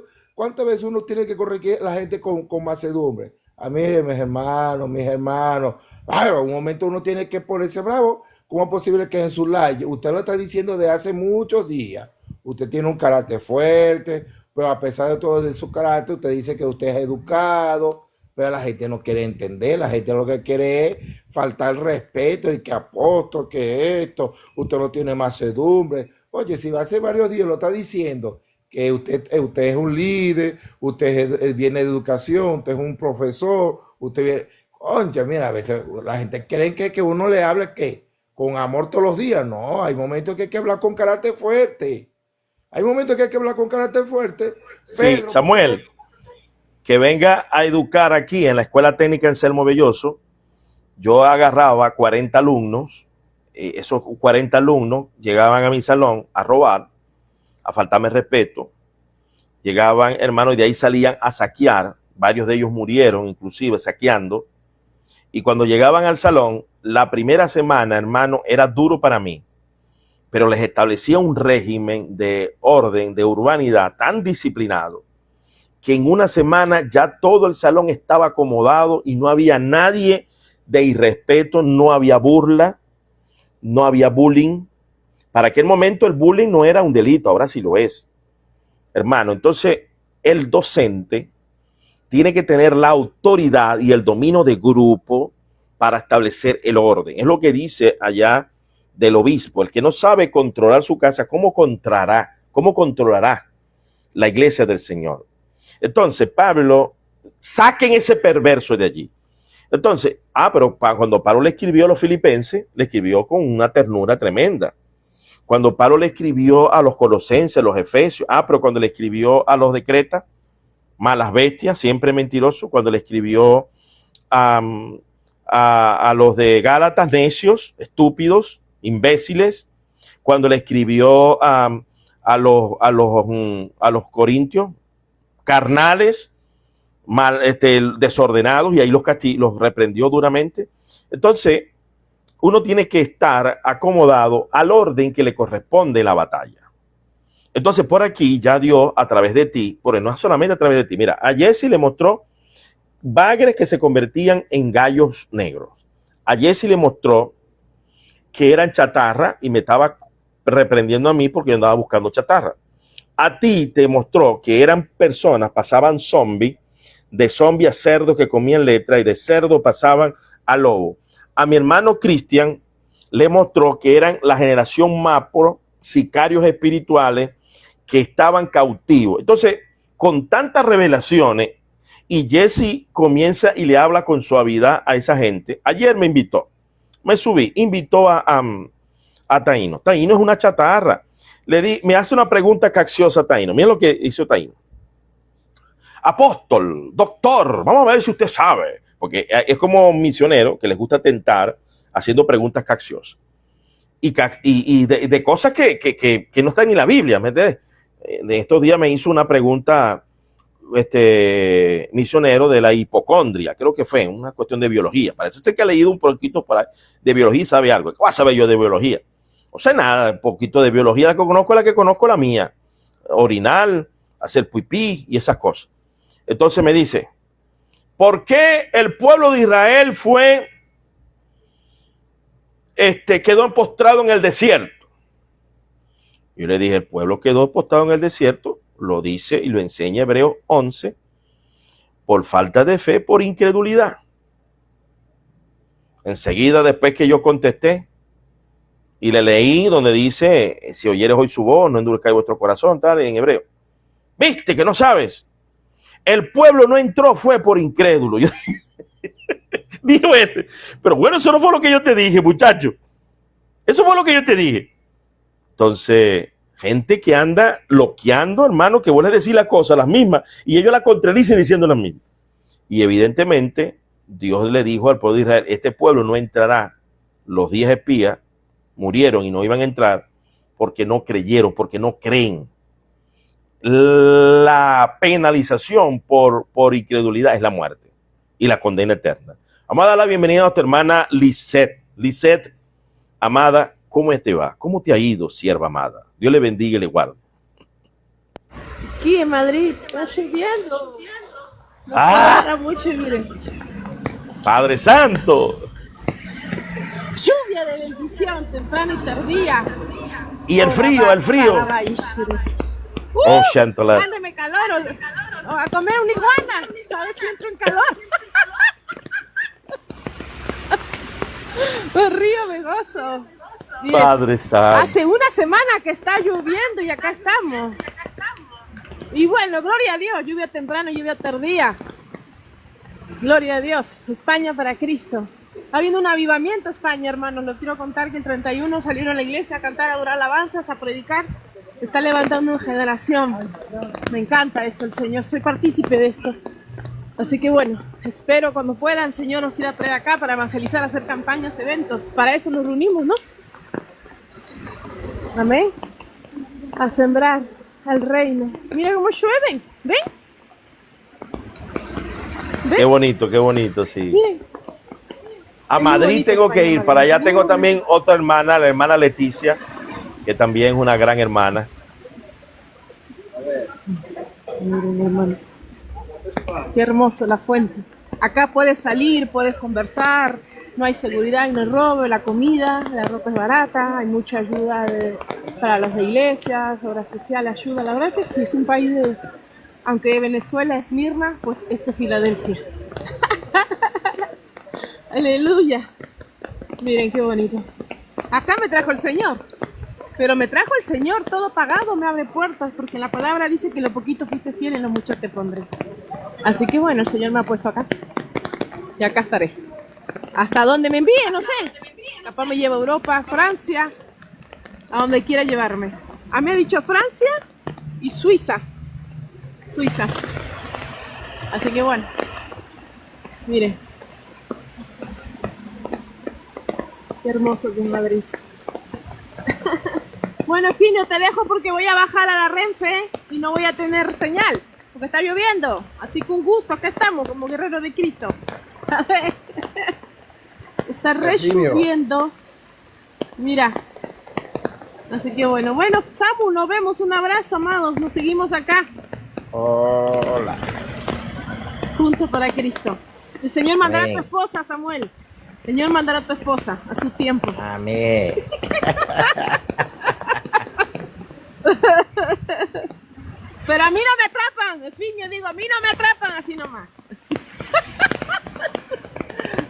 uno tiene que corregir a la gente con mansedumbre. A mí, mis hermanos, claro, en un momento uno tiene que ponerse bravo. ¿Cómo es posible que en su live, usted lo está diciendo de hace muchos días, usted tiene un carácter fuerte, pero a pesar de todo de su carácter, usted dice que usted es educado, pero la gente no quiere entender, la gente lo que quiere es faltar el respeto, y que apóstol, que esto, usted no tiene mansedumbre. Oye, si va hace varios días lo está diciendo, que usted es un líder, usted viene de educación, usted es un profesor, usted viene... Concha, mira, a veces la gente cree que uno le hable que con amor todos los días. No, hay momentos que hay que hablar con carácter fuerte. Hay momentos que hay que hablar con carácter fuerte.
Sí,
Pedro,
Samuel, que venga a educar aquí en la Escuela Técnica Anselmo Belloso. Yo agarraba 40 alumnos, esos 40 alumnos llegaban a mi salón a robar, a faltarme respeto. Llegaban, hermano, y de ahí salían a saquear. Varios de ellos murieron, inclusive saqueando. Y cuando llegaban al salón, la primera semana, hermano, era duro para mí. Pero les establecía un régimen de orden, de urbanidad tan disciplinado, que en una semana ya todo el salón estaba acomodado y no había nadie de irrespeto, no había burla, no había bullying. Para aquel momento el bullying no era un delito, ahora sí lo es. Hermano, entonces el docente tiene que tener la autoridad y el dominio de grupo para establecer el orden. Es lo que dice allá del obispo. El que no sabe controlar su casa, ¿cómo controlará la iglesia del Señor? Entonces, Pablo, saquen ese perverso de allí. Entonces, pero cuando Pablo le escribió a los filipenses, le escribió con una ternura tremenda. Cuando Pablo le escribió a los colosenses, a los efesios, pero cuando le escribió a los de Creta, malas bestias, siempre mentirosos. Cuando le escribió a los de Gálatas, necios, estúpidos, imbéciles. Cuando le escribió a los corintios, carnales, desordenados, y ahí los reprendió duramente. Entonces, uno tiene que estar acomodado al orden que le corresponde la batalla. Entonces, por aquí ya Dios, a través de ti, no solamente a través de ti, mira, a Jesse le mostró bagres que se convertían en gallos negros. A Jesse le mostró que eran chatarra y me estaba reprendiendo a mí porque yo andaba buscando chatarra. A ti te mostró que eran personas, pasaban zombie, de zombie a cerdo que comían letra, y de cerdo pasaban a lobo. A mi hermano Cristian le mostró que eran la generación Mapro, sicarios espirituales que estaban cautivos. Entonces, con tantas revelaciones, y Jesse comienza y le habla con suavidad a esa gente. Ayer me invitó a Taíno. Taíno es una chatarra. Me hace una pregunta capciosa a Taíno. Mira lo que hizo Taíno. Apóstol, doctor, vamos a ver si usted sabe. Porque es como un misionero que les gusta tentar haciendo preguntas capciosas. Y de cosas que no están en la Biblia. ¿Me entiendes? De estos días me hizo una pregunta misionero de la hipocondria, creo que fue una cuestión de biología. Parece ser que ha leído un poquito de biología y sabe algo. ¿Qué voy a saber yo de biología? No sé nada, un poquito de biología, la que conozco la mía. Orinar, hacer pipí y esas cosas. Entonces me dice, ¿por qué el pueblo de Israel quedó postrado en el desierto? Yo le dije, el pueblo quedó postrado en el desierto, lo dice y lo enseña Hebreos 11, por falta de fe, por incredulidad. Enseguida, después que yo contesté y le leí donde dice, si oyeres hoy su voz, no endurezcáis vuestro corazón, tal, en hebreo. ¿Viste que no sabes? El pueblo no entró, fue por incrédulo. Yo dije, bueno, pero bueno, eso no fue lo que yo te dije, muchacho. Eso fue lo que yo te dije. Entonces, gente que anda loqueando, hermano, que vuelve a decir las cosas, las mismas, y ellos la contradicen diciendo las mismas. Y evidentemente, Dios le dijo al pueblo de Israel, este pueblo no entrará. Los 10 espías murieron y no iban a entrar porque no creyeron, porque no creen. La penalización por incredulidad es la muerte y la condena eterna. Vamos a dar la bienvenida a nuestra hermana Lisette. Lisette, amada, ¿cómo te va? ¿Cómo te ha ido, sierva amada? Dios le bendiga y le guarde.
Aquí en Madrid está lloviendo. No para mucho, miren.
Padre Santo.
Lluvia de bendición, temprana y tardía.
Y el frío, el frío. Oh, Chantalar.
Mándeme calor o a comer una iguana. A ver si entro en calor. Me río, me gozo. Miren,
Padre Santo.
hace una semana que está lloviendo y acá estamos. Y bueno, gloria a Dios, lluvia temprana, lluvia tardía. Gloria a Dios, España para Cristo. Está habiendo un avivamiento España, hermanos. Les quiero contar que el 31 salieron a la iglesia a cantar, a adorar alabanzas, a predicar. Está levantando una generación. Me encanta eso, el Señor. Soy partícipe de esto. Así que bueno, espero cuando pueda el Señor nos quiera traer acá para evangelizar, hacer campañas, eventos. Para eso nos reunimos, ¿no? Amén. A sembrar al reino. Mira cómo llueven. ¿Ven? ¿Ven?
Qué bonito, sí.
Miren.
A Madrid tengo que ir. Para allá tengo también otra hermana, la hermana Leticia, que también es una gran hermana.
Miren, hermano. Qué hermoso la fuente. Acá puedes salir, puedes conversar, no hay seguridad y no hay robo, la comida, la ropa es barata, hay mucha ayuda para las iglesias, obra social, ayuda. La verdad que sí, es un país de... Aunque Venezuela es Mirna, pues este es Filadelfia. Aleluya. Miren qué bonito. Acá me trajo el Señor. Pero me trajo el Señor, todo pagado, me abre puertas, porque la palabra dice que lo poquito fuiste fiel, en lo mucho te pondré. Así que bueno, el Señor me ha puesto acá. Y acá estaré. Hasta donde me envíe, no sé. Capaz me lleva a Europa, Francia, a donde quiera llevarme. A mí me ha dicho Francia y Suiza. Suiza. Así que bueno. Miren. Qué hermoso que es Madrid. Bueno, Fino, te dejo porque voy a bajar a la Renfe y no voy a tener señal, porque está lloviendo. Así que un gusto, acá estamos como guerreros de Cristo. A ver. Está re lloviendo. Mira. Así que bueno, Samu, nos vemos, un abrazo, amados. Nos seguimos acá.
Hola.
Juntos para Cristo. El Señor mandará a tu esposa, Samuel. El Señor mandará a tu esposa a su tiempo.
Amén.
Pero a mí no me atrapan, en fin, yo digo, a mí no me atrapan así nomás.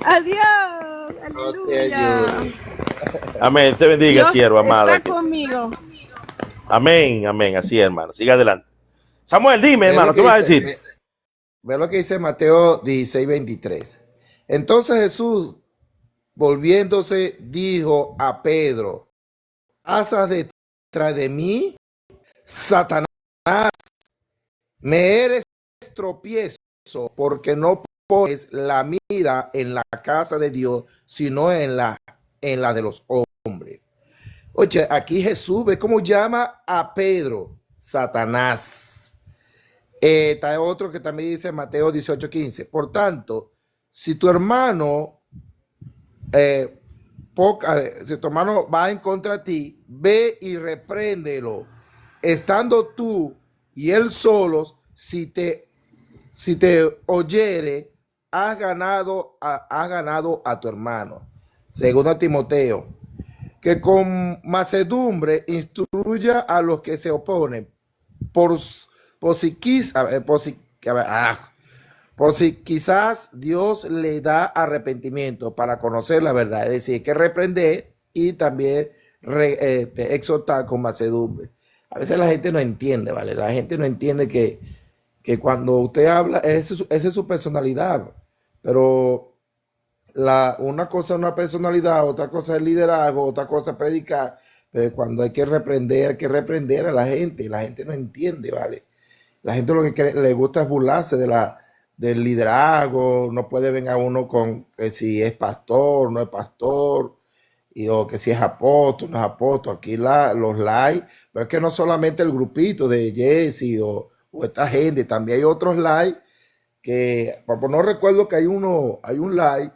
Adiós, aleluya.
Amén, te bendiga,
Dios
siervo amado.
está conmigo.
Amén, amén, así hermano, siga adelante. Samuel, dime, hermano, ¿qué vas a decir?
Ve lo que dice Mateo 16:23. Entonces Jesús, volviéndose, dijo a Pedro: ¿Pasas detrás de mí, Satanás? Me eres tropiezo, porque no pones la mira en la casa de Dios, sino en la de los hombres. Oye, aquí Jesús ve cómo llama a Pedro Satanás. Está otro que también dice Mateo 18:15. Por tanto, si tu hermano, eh, si tu hermano va en contra de ti, ve y repréndelo, estando tú y él solos. Si te oyere, has ganado a tu hermano. Segundo a Timoteo, que con mansedumbre instruya a los que se oponen, por, por si quizás, por si quizás Dios le da arrepentimiento para conocer la verdad. Es decir, hay que reprender y también exhortar con mansedumbre. A veces la gente no entiende, ¿vale? La gente no entiende que cuando usted habla, esa es su personalidad, pero una cosa es una personalidad, otra cosa es liderazgo, otra cosa es predicar, pero cuando hay que reprender a la gente, y la gente no entiende, ¿vale? La gente lo que le gusta es burlarse del liderazgo, no puede venir a uno con que si es pastor, no es pastor, o que si es apóstol, no es apóstol. Aquí los likes, pero es que no solamente el grupito de Jesse o esta gente, también hay otros likes que, pues no recuerdo que hay un like,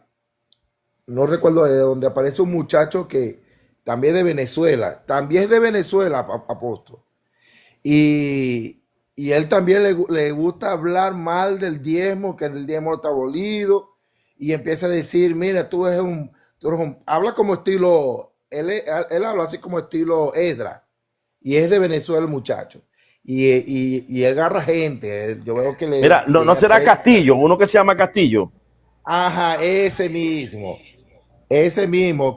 no recuerdo de donde aparece un muchacho que también es de Venezuela, apóstol. Y él también le gusta hablar mal del diezmo, que el diezmo está abolido, y empieza a decir, mira, habla como estilo, él habla así como estilo Edra, y es de Venezuela el muchacho. Y él agarra gente, yo veo que
Mira, no será Castillo, uno que se llama Castillo.
Ajá, ese mismo,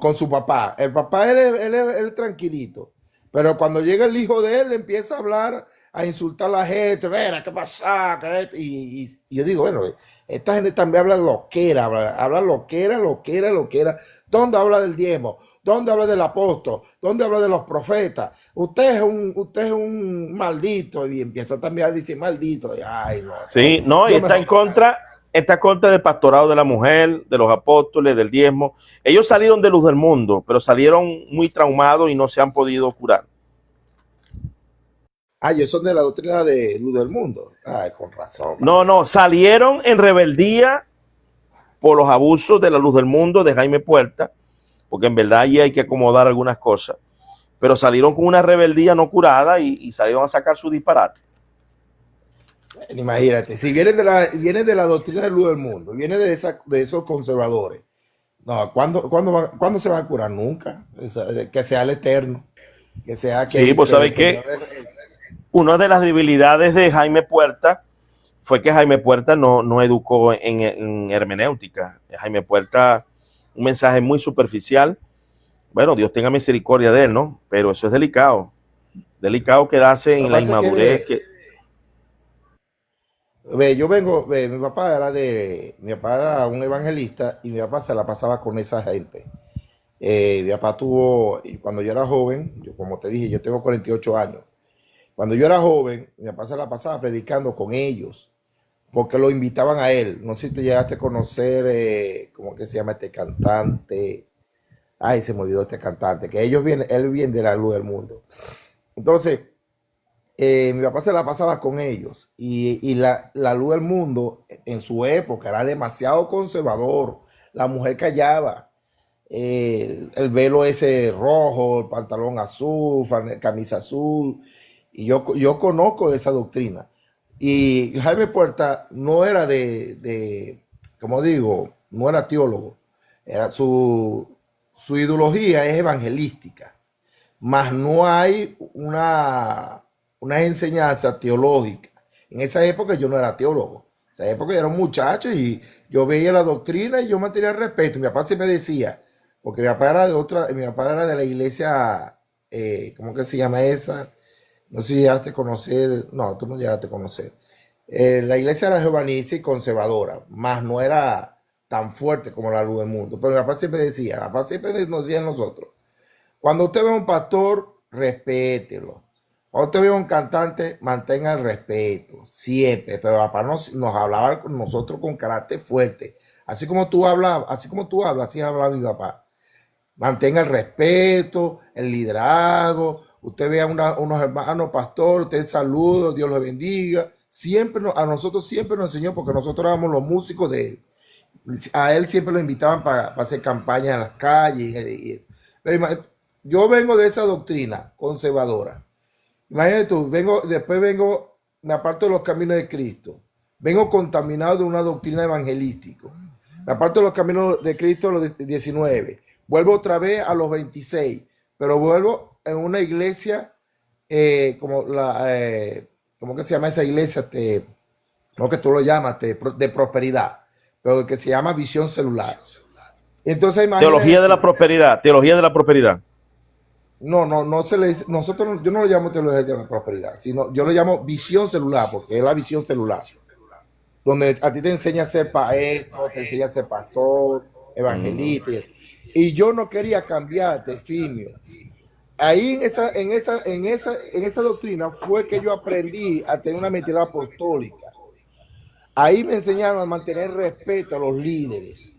con su papá. El papá, él es tranquilito. Pero cuando llega el hijo de él, empieza a hablar, a insultar a la gente. Mira, ¿qué pasa? Y yo digo, bueno, esta gente también habla loquera, habla loquera. ¿Dónde habla del diezmo? ¿Dónde habla del apóstol? ¿Dónde habla de los profetas? Usted es un maldito. Y empieza también a decir maldito. Y, ay, no.
Sí, no, y está en contra del pastorado de la mujer, de los apóstoles, del diezmo. Ellos salieron de luz del mundo, pero salieron muy traumados y no se han podido curar.
Ellos son de la doctrina de luz del mundo. Ay, con razón.
No, salieron en rebeldía por los abusos de la luz del mundo de Jaime Puerta, porque en verdad allí hay que acomodar algunas cosas, pero salieron con una rebeldía no curada y salieron a sacar su disparate.
Imagínate, si viene de la doctrina de luz del mundo, viene de esos conservadores. No, ¿cuándo se va a curar? Nunca. Que sea el eterno. Que sea que.
Sí, pues ¿sabes qué? Una de las debilidades de Jaime Puerta fue que Jaime Puerta no educó en hermenéutica. Jaime Puerta, un mensaje muy superficial. Bueno, Dios tenga misericordia de él, ¿no? Pero eso es delicado. Delicado quedarse en la inmadurez.
Mi papá era un evangelista y mi papá se la pasaba con esa gente. Mi papá cuando yo era joven, como te dije, yo tengo 48 años. Cuando yo era joven, mi papá se la pasaba predicando con ellos, porque lo invitaban a él. No sé si tú llegaste a conocer, ¿cómo que se llama este cantante? Ay, se me olvidó este cantante, que él viene de la luz del mundo. Entonces, mi papá se la pasaba con ellos y la luz del mundo en su época era demasiado conservador. La mujer callaba, el velo ese rojo, el pantalón azul, camisa azul. Y yo conozco esa doctrina. Y Jaime Puerta no era como digo, no era teólogo. Su ideología es evangelística, mas no hay una enseñanza teológica. En esa época yo no era teólogo. En esa época yo era un muchacho y yo veía la doctrina y yo mantenía el respeto. Mi papá siempre decía, porque mi papá era de la iglesia, ¿cómo que se llama esa? No sé si llegaste a conocer, no, tú no llegaste a conocer. La iglesia era jovaniza y conservadora, más no era tan fuerte como la luz del mundo. Pero mi papá siempre nos decía a nosotros, cuando usted ve a un pastor, respételo. Cuando usted ve a un cantante, mantenga el respeto, siempre. Pero mi papá nos hablaba con nosotros con carácter fuerte. Así como tú hablas, así hablaba mi papá. Mantenga el respeto, el liderazgo. Usted ve a unos hermanos pastores, usted saluda, Dios los bendiga. a nosotros siempre nos enseñó, porque nosotros éramos los músicos de él. A él siempre lo invitaban para hacer campaña en las calles. Pero yo vengo de esa doctrina conservadora. Imagínate tú, me aparto de los caminos de Cristo. Vengo contaminado de una doctrina evangelística. Me aparto de los caminos de Cristo a los 19. Vuelvo otra vez a los 26. Pero vuelvo en una iglesia ¿cómo que se llama esa iglesia? Lo que tú lo llamas, de prosperidad. Pero que se llama Visión Celular. Entonces,
Teología de la prosperidad. Teología de la prosperidad.
No se le dice, yo no lo llamo teología de la prosperidad, sino yo lo llamo visión celular, porque es la visión celular, donde a ti te enseña a ser maestro, te enseña a ser pastor, evangelista, y yo no quería cambiarte, Fimio. Ahí en esa doctrina fue que yo aprendí a tener una mentalidad apostólica. Ahí me enseñaron a mantener respeto a los líderes.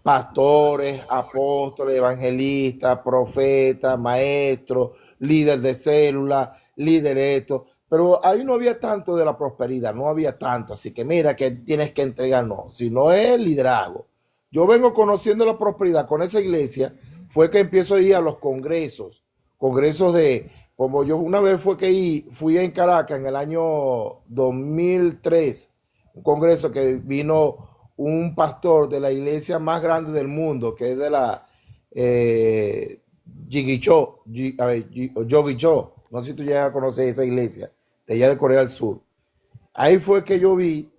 Pastores, apóstoles, evangelistas, profetas, maestros, líder de célula, líder de esto. Pero ahí no había tanto de la prosperidad, no había tanto. Así que mira que tienes que entregar, no. Si no es liderazgo. Yo vengo conociendo la prosperidad con esa iglesia, fue que empiezo a ir a los congresos como yo una vez fui en Caracas en el año 2003, un congreso que vino un pastor de la iglesia más grande del mundo, que es de la Yogicho. No sé si tú llegas a conocer esa iglesia, de allá de Corea del Sur. Ahí fue que yo vi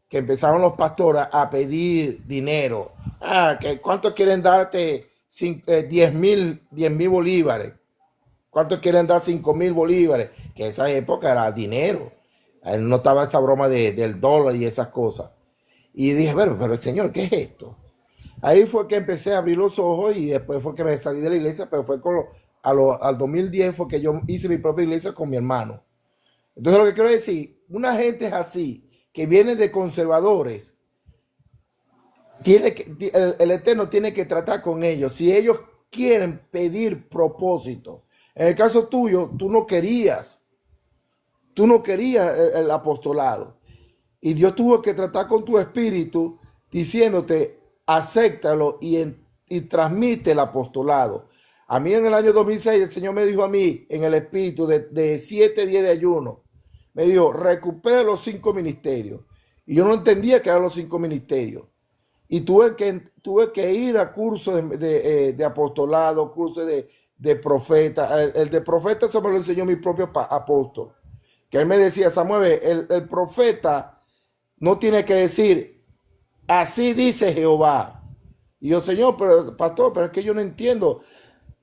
que empezaron los pastores a pedir dinero. ¿Cuánto quieren darte? 10,000 bolívares. ¿Cuánto quieren dar? 5,000 bolívares. Que esa época era dinero. No estaba esa broma del dólar y esas cosas. Y dije, pero Señor, ¿qué es esto? Ahí fue que empecé a abrir los ojos y después fue que me salí de la iglesia, pero fue al 2010 fue que yo hice mi propia iglesia con mi hermano. Entonces lo que quiero decir, una gente es así, que viene de conservadores, el Eterno tiene que tratar con ellos. Si ellos quieren pedir propósito, en el caso tuyo, tú no querías el apostolado. Y Dios tuvo que tratar con tu espíritu diciéndote, acéptalo y transmite el apostolado. A mí en el año 2006 el Señor me dijo a mí en el espíritu de 7 días de ayuno, me dijo, recupera los 5 ministerios. Y yo no entendía que eran los 5 ministerios. Y tuve que ir a cursos de apostolado, cursos de profeta. El de profeta se me lo enseñó mi propio apóstol. Que él me decía, Samuel, el profeta no tiene que decir, así dice Jehová. Y yo, Señor, pero pastor, pero es que yo no entiendo.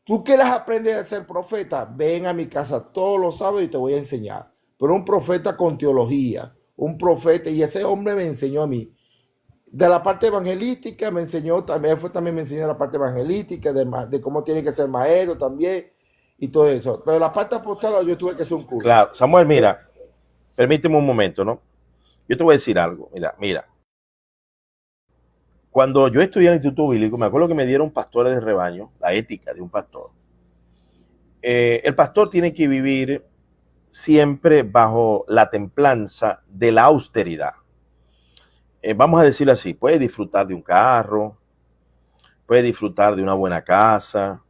Tú quieres aprender a ser profeta, ven a mi casa todos los sábados y te voy a enseñar. Pero un profeta con teología, un profeta, y ese hombre me enseñó a mí. De la parte evangelística me enseñó, también me enseñó la parte evangelística, de cómo tiene que ser maestro también, y todo eso. Pero la parte apostólica yo tuve que hacer un curso.
Claro, Samuel, mira, permíteme un momento, ¿no? Yo te voy a decir algo, mira. Cuando yo estudié en el Instituto Bíblico, me acuerdo que me dieron pastores de rebaño, la ética de un pastor. El pastor tiene que vivir siempre bajo la templanza de la austeridad. Vamos a decirlo así, puede disfrutar de un carro, puede disfrutar de una buena casa,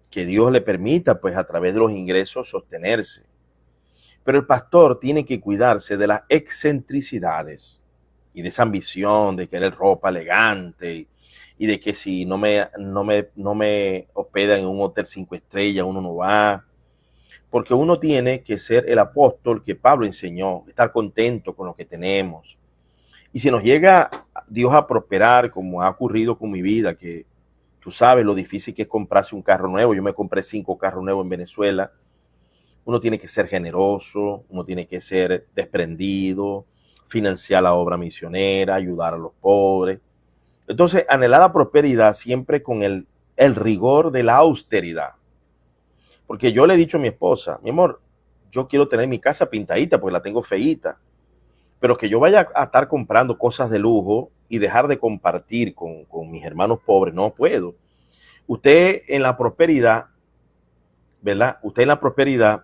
que Dios le permita, pues, a través de los ingresos sostenerse. Pero el pastor tiene que cuidarse de las excentricidades y de esa ambición de querer ropa elegante y de que si no me hospedan en un hotel 5 estrellas, uno no va. Porque uno tiene que ser el apóstol que Pablo enseñó, estar contento con lo que tenemos. Y si nos llega Dios a prosperar, como ha ocurrido con mi vida, que tú sabes lo difícil que es comprarse un carro nuevo. Yo me compré 5 carros nuevos en Venezuela. Uno tiene que ser generoso, uno tiene que ser desprendido, financiar la obra misionera, ayudar a los pobres. Entonces, anhelar la prosperidad siempre con el rigor de la austeridad. Porque yo le he dicho a mi esposa, mi amor, yo quiero tener mi casa pintadita porque la tengo feíta. Pero que yo vaya a estar comprando cosas de lujo y dejar de compartir con mis hermanos pobres, no puedo. Usted en la prosperidad, ¿verdad? Usted en la prosperidad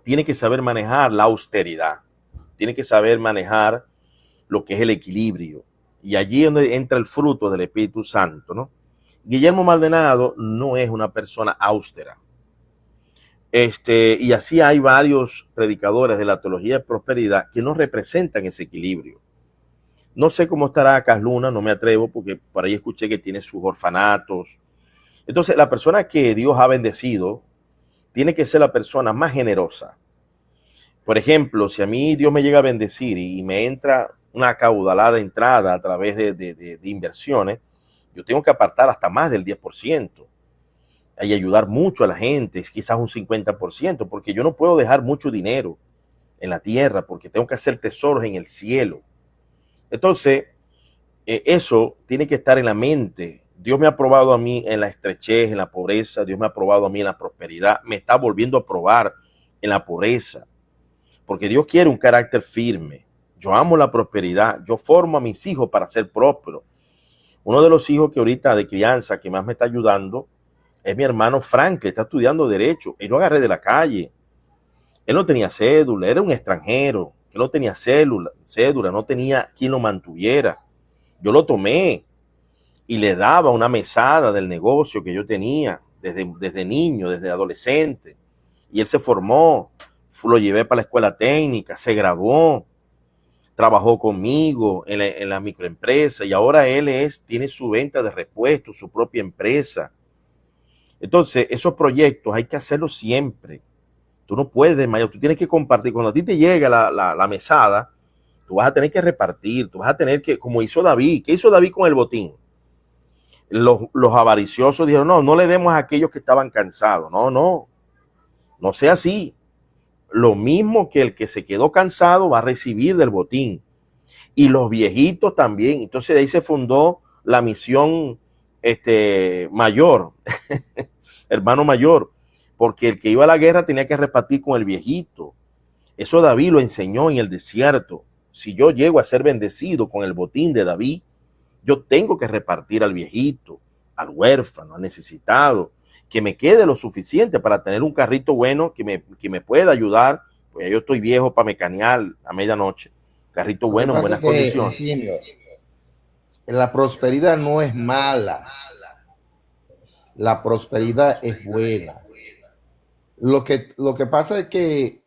tiene que saber manejar la austeridad. tiene que saber manejar lo que es el equilibrio. Y allí es donde entra el fruto del Espíritu Santo, ¿no? Guillermo Maldonado no es una persona austera. Y así hay varios predicadores de la teología de prosperidad que no representan ese equilibrio. No sé cómo estará Casluna, no me atrevo, porque por ahí escuché que tiene sus orfanatos. Entonces, la persona que Dios ha bendecido tiene que ser la persona más generosa. Por ejemplo, si a mí Dios me llega a bendecir y me entra una caudalada entrada a través de inversiones, yo tengo que apartar hasta más del 10% y ayudar mucho a la gente, quizás un 50%, porque yo no puedo dejar mucho dinero en la tierra, porque tengo que hacer tesoros en el cielo. Entonces, eso tiene que estar en la mente. Dios me ha probado a mí en la estrechez, en la pobreza. Dios me ha probado a mí en la prosperidad. Me está volviendo a probar en la pobreza. Porque Dios quiere un carácter firme. Yo amo la prosperidad. Yo formo a mis hijos para ser prósperos. Uno de los hijos que ahorita de crianza que más me está ayudando es mi hermano Frank, que está estudiando Derecho. Él lo agarré de la calle. Él no tenía cédula, era un extranjero. Él no tenía cédula, no tenía quien lo mantuviera. Yo lo tomé y le daba una mesada del negocio que yo tenía desde niño, desde adolescente. Y él se formó, lo llevé para la escuela técnica, se graduó, trabajó conmigo en la microempresa y ahora él tiene su venta de repuestos, su propia empresa. Entonces, esos proyectos hay que hacerlos siempre. Tú no puedes desmayar, tú tienes que compartir. Cuando a ti te llega la mesada, tú vas a tener que repartir, tú vas a tener que, como hizo David. ¿Qué hizo David con el botín? Los avariciosos dijeron, no le demos a aquellos que estaban cansados. No sea así. Lo mismo que el que se quedó cansado va a recibir del botín. Y los viejitos también. Entonces de ahí se fundó la misión mayor, hermano mayor, porque el que iba a la guerra tenía que repartir con el viejito. Eso David lo enseñó en el desierto. Si yo llego a ser bendecido con el botín de David, yo tengo que repartir al viejito, al huérfano, al necesitado, que me quede lo suficiente para tener un carrito bueno que me pueda ayudar, pues yo estoy viejo para mecanear a medianoche. Carrito bueno, en buenas condiciones.
La prosperidad no es mala. La prosperidad es buena. Lo que pasa es que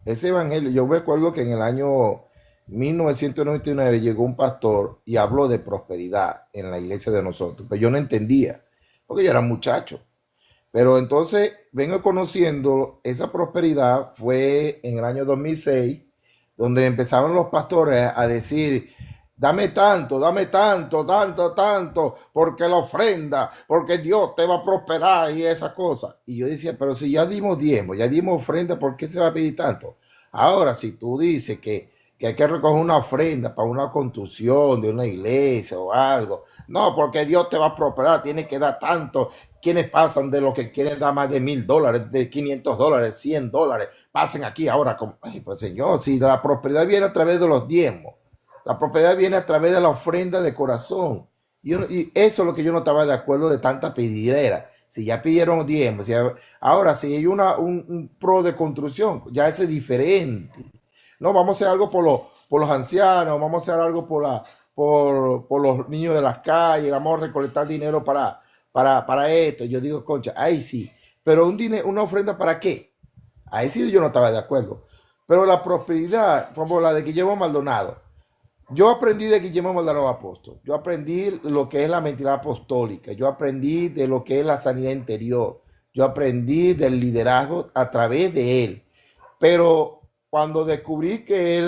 ese evangelio, yo me acuerdo que en el año 1999 llegó un pastor y habló de prosperidad en la iglesia de nosotros, pero yo no entendía, porque yo era muchacho. Pero entonces vengo conociendo esa prosperidad, fue en el año 2006, donde empezaron los pastores a decir, dame tanto, porque la ofrenda, porque Dios te va a prosperar y esas cosas. Y yo decía, pero si ya dimos diezmo, ya dimos ofrenda, ¿por qué se va a pedir tanto? Ahora, si tú dices que hay que recoger una ofrenda para una construcción de una iglesia o algo, no, porque Dios te va a prosperar, tienes que dar tanto. Quienes pasan de lo que quieren dar más de $1,000, de $500, $100, pasen aquí ahora. Ay, pues Señor, si la prosperidad viene a través de los diezmos, la prosperidad viene a través de la ofrenda de corazón. Y eso es lo que yo no estaba de acuerdo de tanta pedidera. Si ya pidieron diezmos, ahora si hay un pro de construcción, ya ese es diferente. No, vamos a hacer algo por los ancianos, vamos a hacer algo por los niños de las calles, vamos a recolectar dinero para esto. Yo digo, concha, ahí sí. Pero una ofrenda ¿para qué? Ahí sí yo no estaba de acuerdo. Pero la prosperidad, como la de Guillermo Maldonado, yo aprendí de Guillermo Maldonado apóstol. Yo aprendí lo que es la mentira apostólica. Yo aprendí de lo que es la sanidad interior. Yo aprendí del liderazgo a través de él. Pero cuando descubrí que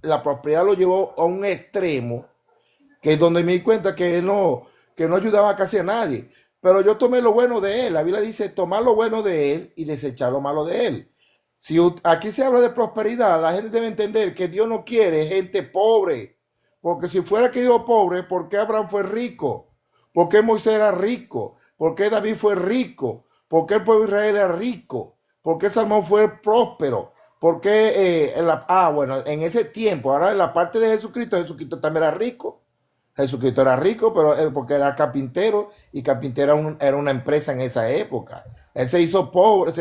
la prosperidad lo llevó a un extremo, que es donde me di cuenta que no ayudaba casi a nadie. Pero yo tomé lo bueno de él. La Biblia dice tomar lo bueno de él y desechar lo malo de él. Si aquí se habla de prosperidad, la gente debe entender que Dios no quiere gente pobre. Porque si fuera que Dios pobre, ¿por qué Abraham fue rico? ¿Por qué Moisés era rico? ¿Por qué David fue rico? ¿Por qué el pueblo de Israel era rico? ¿Por qué Salmón fue próspero? ¿Por qué? Bueno, en ese tiempo, ahora en la parte de Jesucristo también era rico. Jesucristo era rico, pero porque era carpintero, y carpintero era una empresa en esa época. Él se hizo pobre,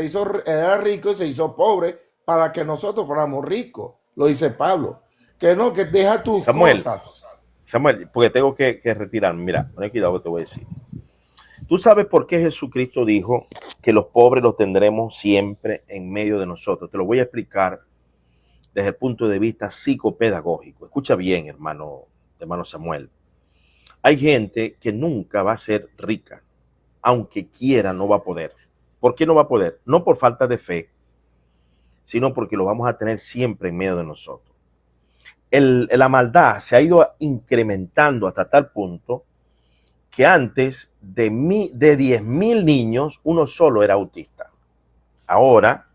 era rico y se hizo pobre para que nosotros fuéramos ricos. Lo dice Pablo. Que no, que deja tus
Samuel,
cosas.
Samuel, porque tengo que retirarme. Mira, ten cuidado que te voy a decir. ¿Tú sabes por qué Jesucristo dijo que los pobres los tendremos siempre en medio de nosotros? Te lo voy a explicar desde el punto de vista psicopedagógico. Escucha bien, hermano Samuel. Hay gente que nunca va a ser rica, aunque quiera, no va a poder. ¿Por qué no va a poder? No por falta de fe, sino porque lo vamos a tener siempre en medio de nosotros. La maldad se ha ido incrementando hasta tal punto que antes de 10.000 niños, uno solo era autista. Ahora,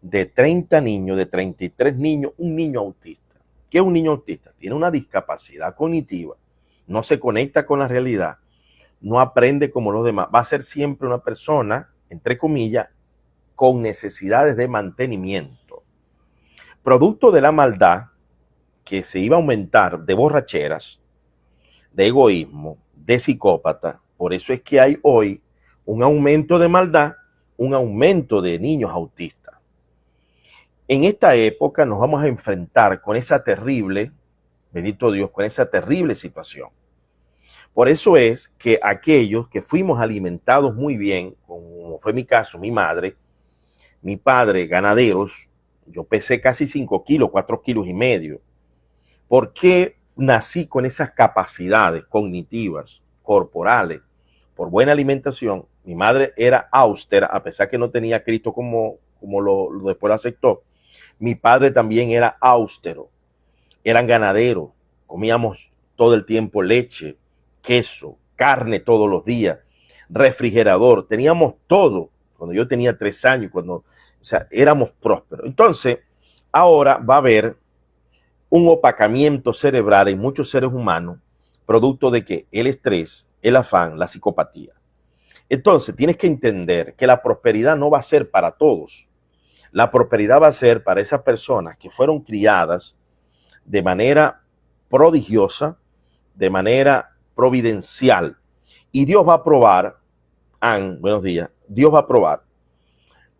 de 30 niños, de 33 niños, un niño autista. ¿Qué es un niño autista? Tiene una discapacidad cognitiva, no se conecta con la realidad, no aprende como los demás. Va a ser siempre una persona, entre comillas, con necesidades de mantenimiento. Producto de la maldad que se iba a aumentar, de borracheras, de egoísmo, de psicópata. Por eso es que hay hoy un aumento de maldad, un aumento de niños autistas. En esta época nos vamos a enfrentar con esa terrible, bendito Dios, con esa terrible situación. Por eso es que aquellos que fuimos alimentados muy bien, como fue mi caso, mi madre, mi padre, ganaderos, yo pesé casi 5 kilos, 4 kilos y medio. ¿Por qué nací con esas capacidades cognitivas, corporales? Por buena alimentación. Mi madre era austera, a pesar que no tenía a Cristo como después lo aceptó. Mi padre también era austero. Eran ganaderos. Comíamos todo el tiempo leche, queso, carne todos los días, refrigerador. Teníamos todo. Cuando yo tenía 3 años, éramos prósperos. Entonces, ahora va a haber un opacamiento cerebral en muchos seres humanos, producto de que el estrés, el afán, la psicopatía. Entonces, tienes que entender que la prosperidad no va a ser para todos. La prosperidad va a ser para esas personas que fueron criadas de manera prodigiosa, de manera providencial. Y Dios va a probar, buenos días, Dios va a probar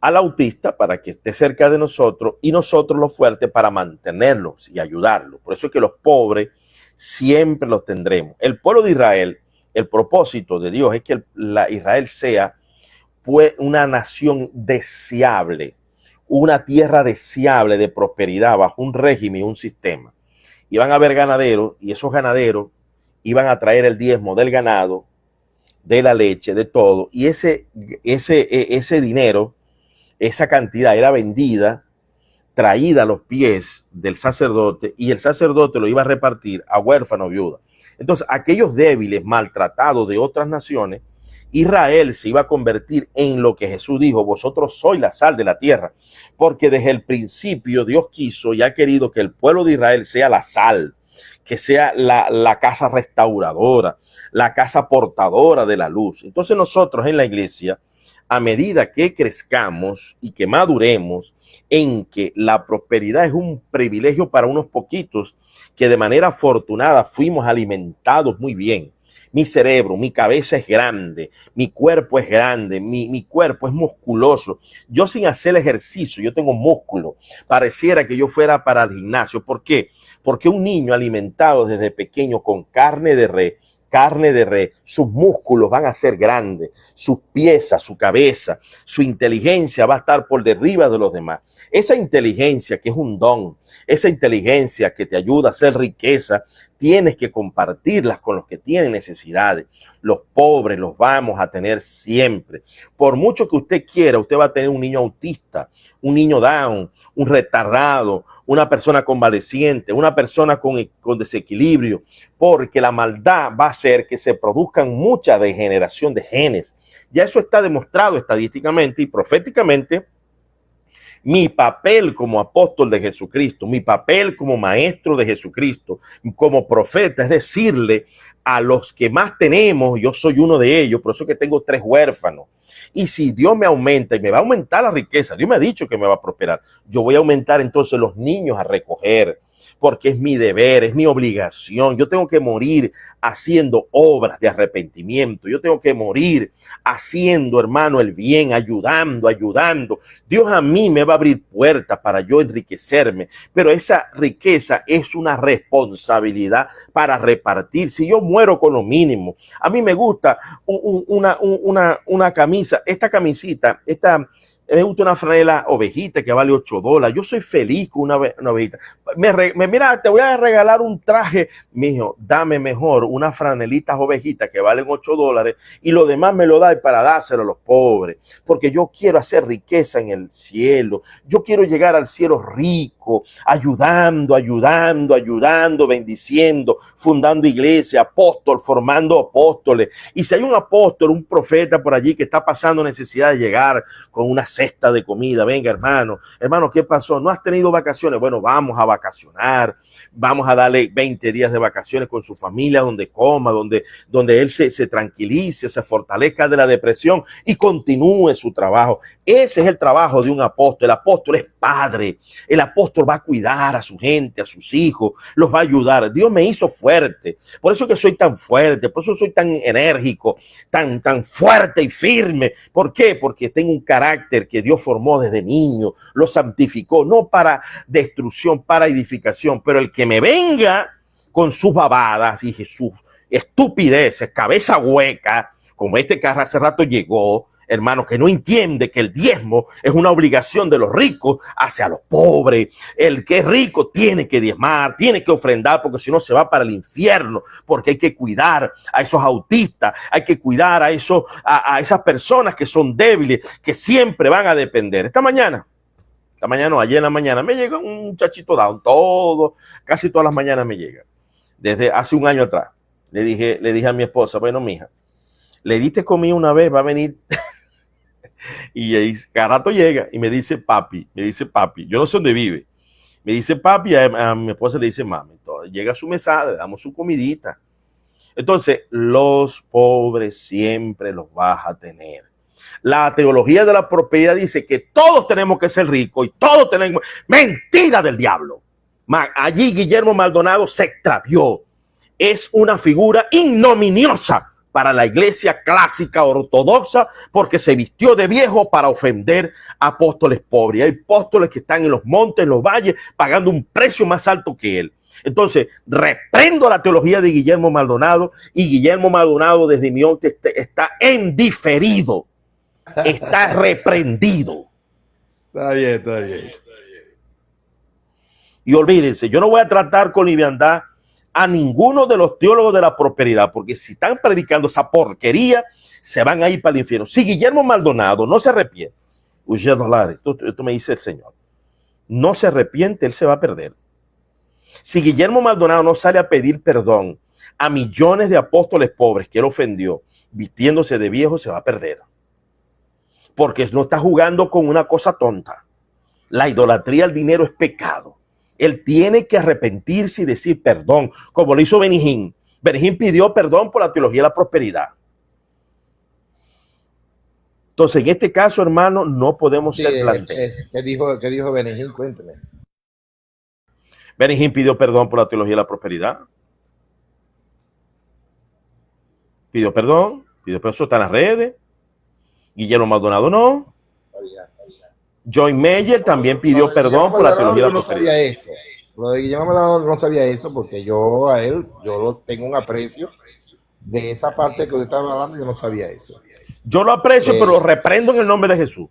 al autista para que esté cerca de nosotros y nosotros los fuertes para mantenerlos y ayudarlos. Por eso es que los pobres siempre los tendremos. El pueblo de Israel, el propósito de Dios es que Israel sea pues una nación deseable, una tierra deseable de prosperidad bajo un régimen y un sistema. Iban a haber ganaderos y esos ganaderos iban a traer el diezmo del ganado, de la leche, de todo. Y ese dinero, esa cantidad era vendida, traída a los pies del sacerdote y el sacerdote lo iba a repartir a huérfanos, viudas. Entonces, aquellos débiles, maltratados de otras naciones, Israel se iba a convertir en lo que Jesús dijo: vosotros sois la sal de la tierra, porque desde el principio Dios quiso y ha querido que el pueblo de Israel sea la sal, que sea la casa restauradora, la casa portadora de la luz. Entonces nosotros en la iglesia, a medida que crezcamos y que maduremos en que la prosperidad es un privilegio para unos poquitos que de manera afortunada fuimos alimentados muy bien. Mi cerebro, mi cabeza es grande, mi cuerpo es grande, mi cuerpo es musculoso. Yo sin hacer ejercicio, yo tengo músculo. Pareciera que yo fuera para el gimnasio. ¿Por qué? Porque un niño alimentado desde pequeño con carne de res, sus músculos van a ser grandes, sus piezas, su cabeza, su inteligencia va a estar por derriba de los demás. Esa inteligencia que es un don, esa inteligencia que te ayuda a hacer riqueza, tienes que compartirlas con los que tienen necesidades. Los pobres los vamos a tener siempre. Por mucho que usted quiera, usted va a tener un niño autista, un niño down, un retardado, una persona convaleciente, una persona con desequilibrio, porque la maldad va a hacer que se produzcan mucha degeneración de genes. Ya eso está demostrado estadísticamente y proféticamente. Mi papel como apóstol de Jesucristo, mi papel como maestro de Jesucristo, como profeta, es decirle a los que más tenemos, yo soy uno de ellos, por eso que tengo 3 huérfanos. Y si Dios me aumenta y me va a aumentar la riqueza, Dios me ha dicho que me va a prosperar, yo voy a aumentar entonces los niños a recoger, porque es mi deber, es mi obligación. Yo tengo que morir haciendo obras de arrepentimiento. Yo tengo que morir haciendo, hermano, el bien, ayudando. Dios a mí me va a abrir puertas para yo enriquecerme, pero esa riqueza es una responsabilidad para repartir. Si yo muero con lo mínimo, a mí me gusta una camisa, esta camisita, me gusta una franela ovejita que vale $8. Yo soy feliz con una ovejita. Mira, te voy a regalar un traje, mijo, dame mejor unas franelitas ovejitas que valen $8 y lo demás me lo da para dárselo a los pobres, porque yo quiero hacer riqueza en el cielo. Yo quiero llegar al cielo rico, ayudando, bendiciendo, fundando iglesia, formando apóstoles. Y si hay un apóstol, un profeta por allí que está pasando necesidad de llegar con una cesta de comida, venga, hermano, ¿qué pasó? ¿No has tenido vacaciones? Bueno, vamos a vacacionar, vamos a darle 20 días de vacaciones con su familia, donde coma, donde él se tranquilice, se fortalezca de la depresión y continúe su trabajo. Ese es el trabajo de un apóstol. El apóstol es padre. El apóstol va a cuidar a su gente, a sus hijos, los va a ayudar. Dios me hizo fuerte. Por eso que soy tan fuerte, por eso soy tan enérgico, tan fuerte y firme. ¿Por qué? Porque tengo un carácter que Dios formó desde niño, lo santificó, no para destrucción, para edificación. Pero el que me venga con sus babadas y sus estupideces, cabeza hueca, como este que hace rato llegó, hermano, que no entiende que el diezmo es una obligación de los ricos hacia los pobres. El que es rico tiene que diezmar, tiene que ofrendar, porque si no se va para el infierno, porque hay que cuidar a esos autistas, hay que cuidar a esas personas que son débiles, que siempre van a depender. Ayer en la mañana me llega un muchachito down, casi todas las mañanas me llega. Desde hace un año atrás, le dije a mi esposa, bueno, mija, le diste comida una vez, va a venir. Y ahí cada rato llega y me dice papi, yo no sé dónde vive, me dice papi, a mi esposa le dice mami. Entonces, llega a su mesada, le damos su comidita. Entonces, los pobres siempre los vas a tener. La teología de la prosperidad dice que todos tenemos que ser ricos y todos tenemos... Mentira del diablo. Allí Guillermo Maldonado se extravió. Es una figura ignominiosa para la iglesia clásica ortodoxa, porque se vistió de viejo para ofender a apóstoles pobres. Hay apóstoles que están en los montes, en los valles, pagando un precio más alto que él. Entonces, reprendo la teología de Guillermo Maldonado, y Guillermo Maldonado desde mi onte está en diferido, está reprendido.
Está bien.
Y olvídense, yo no voy a tratar con liviandad a ninguno de los teólogos de la prosperidad, porque si están predicando esa porquería, se van a ir para el infierno. Si Guillermo Maldonado no se arrepiente, esto me dice el Señor, no se arrepiente, él se va a perder. Si Guillermo Maldonado no sale a pedir perdón a millones de apóstoles pobres que él ofendió, vistiéndose de viejo, se va a perder. Porque no está jugando con una cosa tonta. La idolatría al dinero es pecado. Él tiene que arrepentirse y decir perdón, como lo hizo Benny Hinn. Benny Hinn pidió perdón por la teología de la prosperidad. Entonces, en este caso, hermano, no podemos ser planteados.
¿Qué dijo Benny Hinn? Cuénteme.
Benny Hinn pidió perdón por la teología de la prosperidad. Pidió perdón, eso está en las redes. Guillermo Maldonado no. Joy Meyer también pidió perdón por la teología de la prosperidad.
No sabía eso. Lo de Guillermo Maldonado no sabía eso, porque yo lo tengo un aprecio de esa parte que usted estaba hablando. Yo no sabía eso.
Yo lo aprecio, pero lo reprendo en el nombre de Jesús.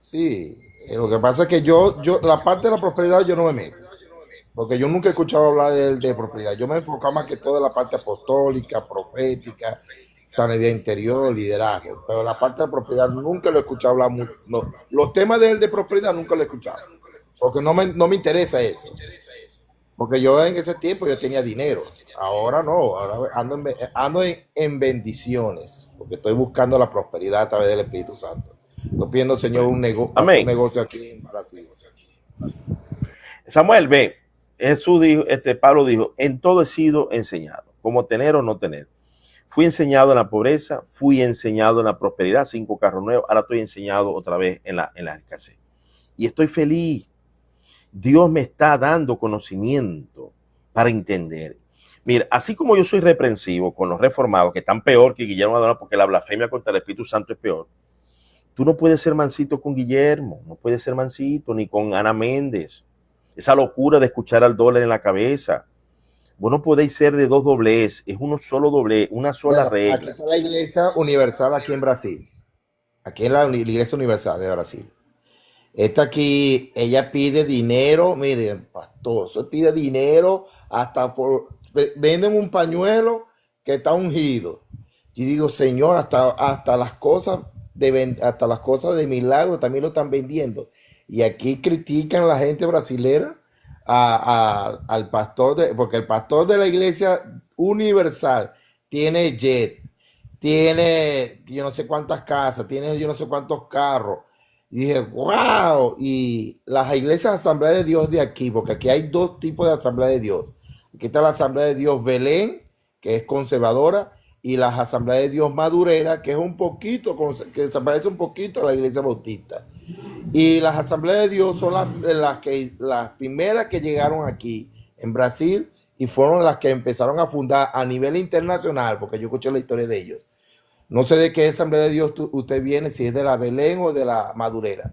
Sí, lo que pasa es que yo la parte de la prosperidad yo no me meto, porque yo nunca he escuchado hablar de prosperidad. Yo me enfoco más que toda la parte apostólica, profética, sanidad interior, liderazgo, pero la parte de la prosperidad nunca lo he escuchado hablar mucho. No, los temas de prosperidad nunca lo he escuchado, porque no me interesa eso, porque yo en ese tiempo yo tenía dinero. Ahora no, ahora ando en bendiciones, porque estoy buscando la prosperidad a través del Espíritu Santo. Estoy pidiendo al Señor un negocio aquí en Brasil.
Samuel, ve, Jesús dijo, Pablo dijo, en todo he sido enseñado, como tener o no tener. Fui enseñado en la pobreza, fui enseñado en la prosperidad, 5 carros nuevos, ahora estoy enseñado otra vez en la escasez. Y estoy feliz. Dios me está dando conocimiento para entender. Mira, así como yo soy reprensivo con los reformados, que están peor que Guillermo Maldonado, porque la blasfemia contra el Espíritu Santo es peor, tú no puedes ser mansito con Guillermo, no puedes ser mansito ni con Ana Méndez. Esa locura de escuchar al dólar en la cabeza. Vos no podéis ser de dos dobleces, es uno solo doblez, una sola
Bueno, aquí
regla.
está la Iglesia Universal aquí en Brasil. Aquí es la Iglesia Universal de Brasil. Esta aquí, ella pide dinero, miren, pastor, se pide dinero hasta por, venden un pañuelo que está ungido. Y digo, Señor, hasta las cosas hasta las cosas de milagro también lo están vendiendo. Y aquí critican la gente brasilera al pastor, porque el pastor de la Iglesia Universal tiene jet, tiene yo no sé cuántas casas, tiene yo no sé cuántos carros. Y dije, wow, y las iglesias Asamblea de Dios de aquí, porque aquí hay dos tipos de Asamblea de Dios. Aquí está la Asamblea de Dios Belén, que es conservadora, y la Asamblea de Dios Madurera, que es un poquito, que se parece un poquito a la Iglesia Bautista. Y las Asambleas de Dios son las primeras que llegaron aquí en Brasil y fueron las que empezaron a fundar a nivel internacional, porque yo escuché la historia de ellos. No sé de qué Asamblea de Dios usted viene, si es de la Belén o de la Madurera.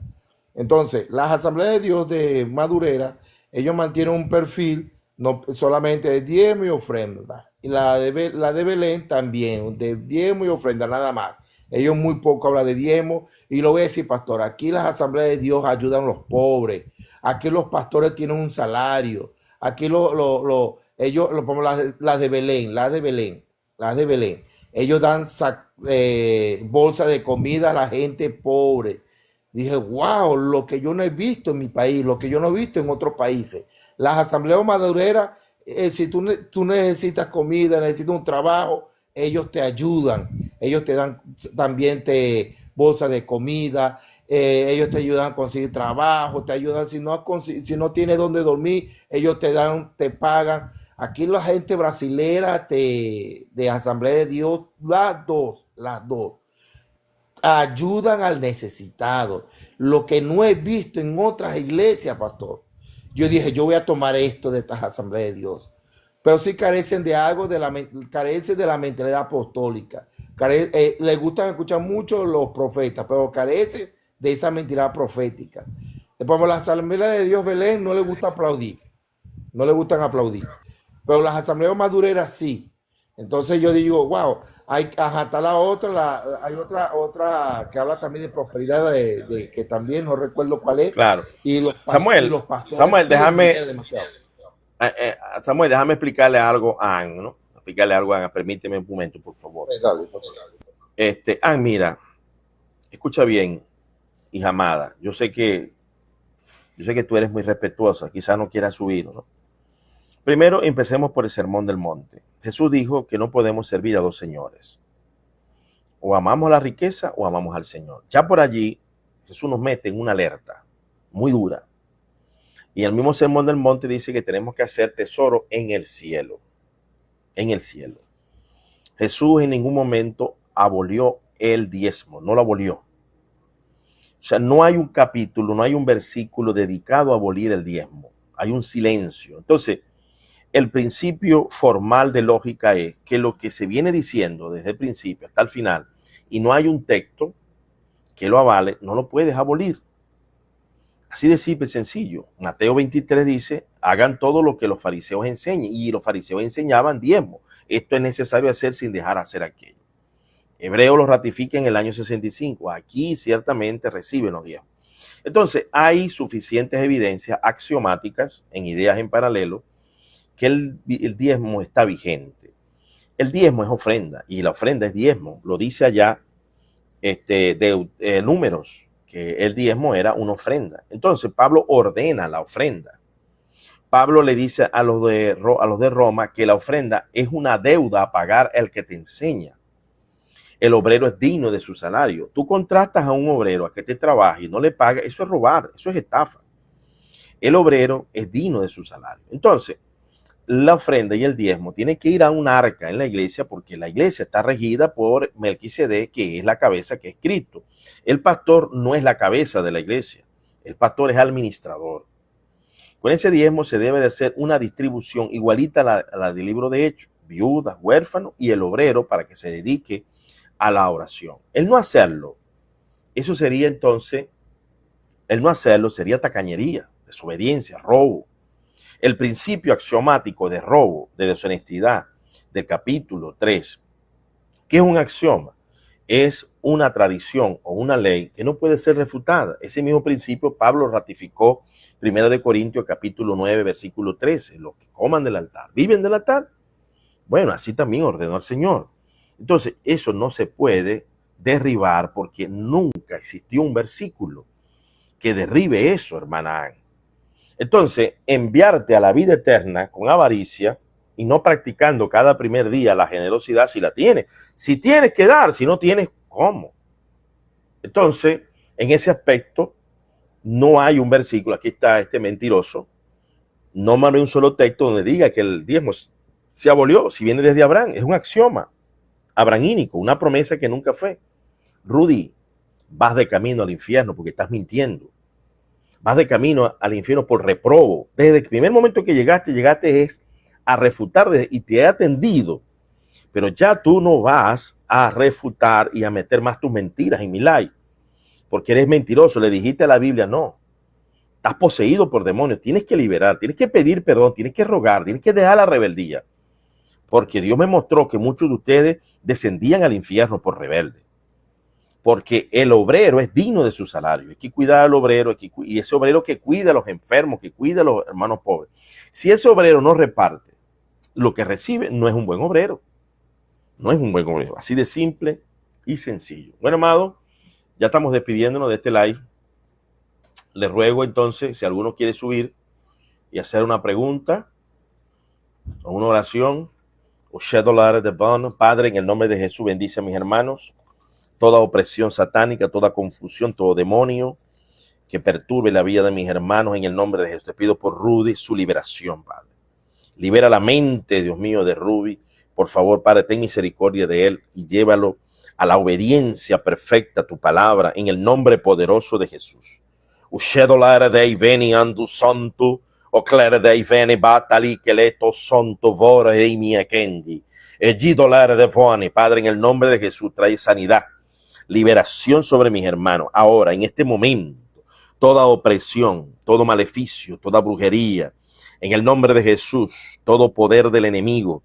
Entonces, las Asambleas de Dios de Madurera, ellos mantienen un perfil no solamente de diezmo y ofrenda. Y la de Belén también, de diezmo y ofrenda, nada más. Ellos muy poco hablan de diezmo. Y lo voy a decir, pastor, aquí las Asambleas de Dios ayudan a los pobres. Aquí los pastores tienen un salario. Aquí ellos, como las de Belén, las de Belén. Ellos dan bolsa de comida a la gente pobre. Dije, wow, lo que yo no he visto en mi país, lo que yo no he visto en otros países. Las asambleas madureras, si tú necesitas comida, necesitas un trabajo, ellos te ayudan. Ellos te dan también bolsa de comida, ellos te ayudan a conseguir trabajo, te ayudan si no tienes dónde dormir, ellos te pagan. Aquí la gente brasilera de Asamblea de Dios, las dos, ayudan al necesitado. Lo que no he visto en otras iglesias, pastor. Yo dije, yo voy a tomar esto de estas Asambleas de Dios. Pero sí carecen de algo, carecen de la mentalidad apostólica. Les gustan escuchar mucho los profetas, pero carecen de esa mentalidad profética. Después, la Asamblea de Dios Belén no les gusta aplaudir. No les gustan aplaudir. Pero las asambleas madureras sí. Entonces yo digo, wow, está la otra, hay otra que habla también de prosperidad, que también no recuerdo cuál es.
Claro.
Y los pastores.
Samuel, déjame explicarle algo a Ann, ¿no? Explicarle algo a Ann, permíteme un momento, por favor.
Dale.
Ann, mira, escucha bien, hija amada, yo sé que tú eres muy respetuosa, quizás no quieras subir, ¿no? Primero, empecemos por el Sermón del Monte. Jesús dijo que no podemos servir a dos señores. O amamos la riqueza o amamos al Señor. Ya por allí, Jesús nos mete en una alerta muy dura. Y el mismo Sermón del Monte dice que tenemos que hacer tesoro en el cielo. En el cielo. Jesús en ningún momento abolió el diezmo, no lo abolió. O sea, no hay un capítulo, no hay un versículo dedicado a abolir el diezmo. Hay un silencio. Entonces, el principio formal de lógica es que lo que se viene diciendo desde el principio hasta el final, y no hay un texto que lo avale, no lo puedes abolir. Así de simple y sencillo. Mateo 23 dice, hagan todo lo que los fariseos enseñen, y los fariseos enseñaban diezmo. Esto es necesario hacer sin dejar hacer aquello. Hebreo lo ratifica en el año 65. Aquí ciertamente reciben los diezmos. Entonces, hay suficientes evidencias axiomáticas en ideas en paralelo que el diezmo está vigente. El diezmo es ofrenda y la ofrenda es diezmo. Lo dice allá Números, que el diezmo era una ofrenda. Entonces Pablo ordena la ofrenda. Pablo le dice a los de Roma que la ofrenda es una deuda a pagar el que te enseña. El obrero es digno de su salario. Tú contratas a un obrero a que te trabaje y no le paga, eso es robar, eso es estafa. El obrero es digno de su salario. Entonces, la ofrenda y el diezmo tiene que ir a un arca en la iglesia porque la iglesia está regida por Melquisedec, que es la cabeza, que es Cristo. El pastor no es la cabeza de la iglesia, el pastor es administrador. Con ese diezmo se debe de hacer una distribución igualita a la del libro de Hechos, viudas, huérfanos y el obrero para que se dedique a la oración. El no hacerlo, eso sería entonces, el no hacerlo sería tacañería, desobediencia, robo. El principio axiomático de robo, de deshonestidad, del capítulo 3, que es un axioma, es una tradición o una ley que no puede ser refutada. Ese mismo principio Pablo ratificó 1 Corintios capítulo 9, versículo 13. Los que coman del altar, viven del altar. Bueno, así también ordenó el Señor. Entonces, eso no se puede derribar porque nunca existió un versículo que derribe eso, hermana Ann. Entonces, enviarte a la vida eterna con avaricia y no practicando cada primer día la generosidad si la tienes. Si tienes que dar, si no tienes, ¿cómo? Entonces, en ese aspecto, no hay un versículo, aquí está este mentiroso, no hay un solo texto donde diga que el diezmo se abolió, si viene desde Abraham, es un axioma abrahamínico, una promesa que nunca fue. Rudy, vas de camino al infierno porque estás mintiendo. Vas de camino al infierno por reprobo. Desde el primer momento que llegaste es a refutar y te he atendido. Pero ya tú no vas a refutar y a meter más tus mentiras en mi live. Porque eres mentiroso. Le dijiste a la Biblia, no. Estás poseído por demonios. Tienes que liberar, tienes que pedir perdón, tienes que rogar, tienes que dejar la rebeldía. Porque Dios me mostró que muchos de ustedes descendían al infierno por rebelde. Porque el obrero es digno de su salario. Hay que cuidar al obrero, y ese obrero que cuida a los enfermos, que cuida a los hermanos pobres. Si ese obrero no reparte lo que recibe, no es un buen obrero. No es un buen obrero. Así de simple y sencillo. Bueno, amado, ya estamos despidiéndonos de este live. Les ruego entonces, si alguno quiere subir y hacer una pregunta o una oración, o shed a lot of the blood. Padre, en el nombre de Jesús, bendice a mis hermanos. Toda opresión satánica, toda confusión, todo demonio que perturbe la vida de mis hermanos, en el nombre de Jesús. Te pido por Rudy su liberación, Padre. Libera la mente, Dios mío, de Rudy. Por favor, Padre, ten misericordia de él y llévalo a la obediencia perfecta a tu palabra, en el nombre poderoso de Jesús. Ushedolare dei veni andu santo, o clare dei veni batali que leto santo vore dei mie kendi. Egidolare de voni, Padre, en el nombre de Jesús, trae sanidad, liberación sobre mis hermanos. Ahora, en este momento, toda opresión, todo maleficio, toda brujería, en el nombre de Jesús, todo poder del enemigo,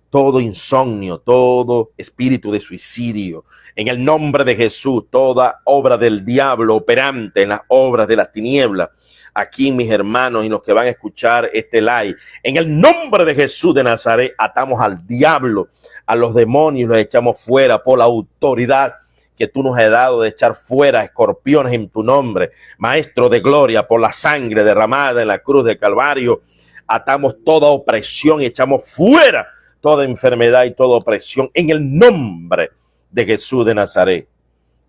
todo insomnio, todo espíritu de suicidio, en el nombre de Jesús, toda obra del diablo operante en las obras de las tinieblas, aquí mis hermanos y los que van a escuchar este live, en el nombre de Jesús de Nazaret, atamos al diablo, a los demonios, los echamos fuera por la autoridad que tú nos has dado de echar fuera escorpiones en tu nombre, Maestro de gloria, por la sangre derramada en la cruz de Calvario. Atamos toda opresión y echamos fuera toda enfermedad y toda opresión en el nombre de Jesús de Nazaret.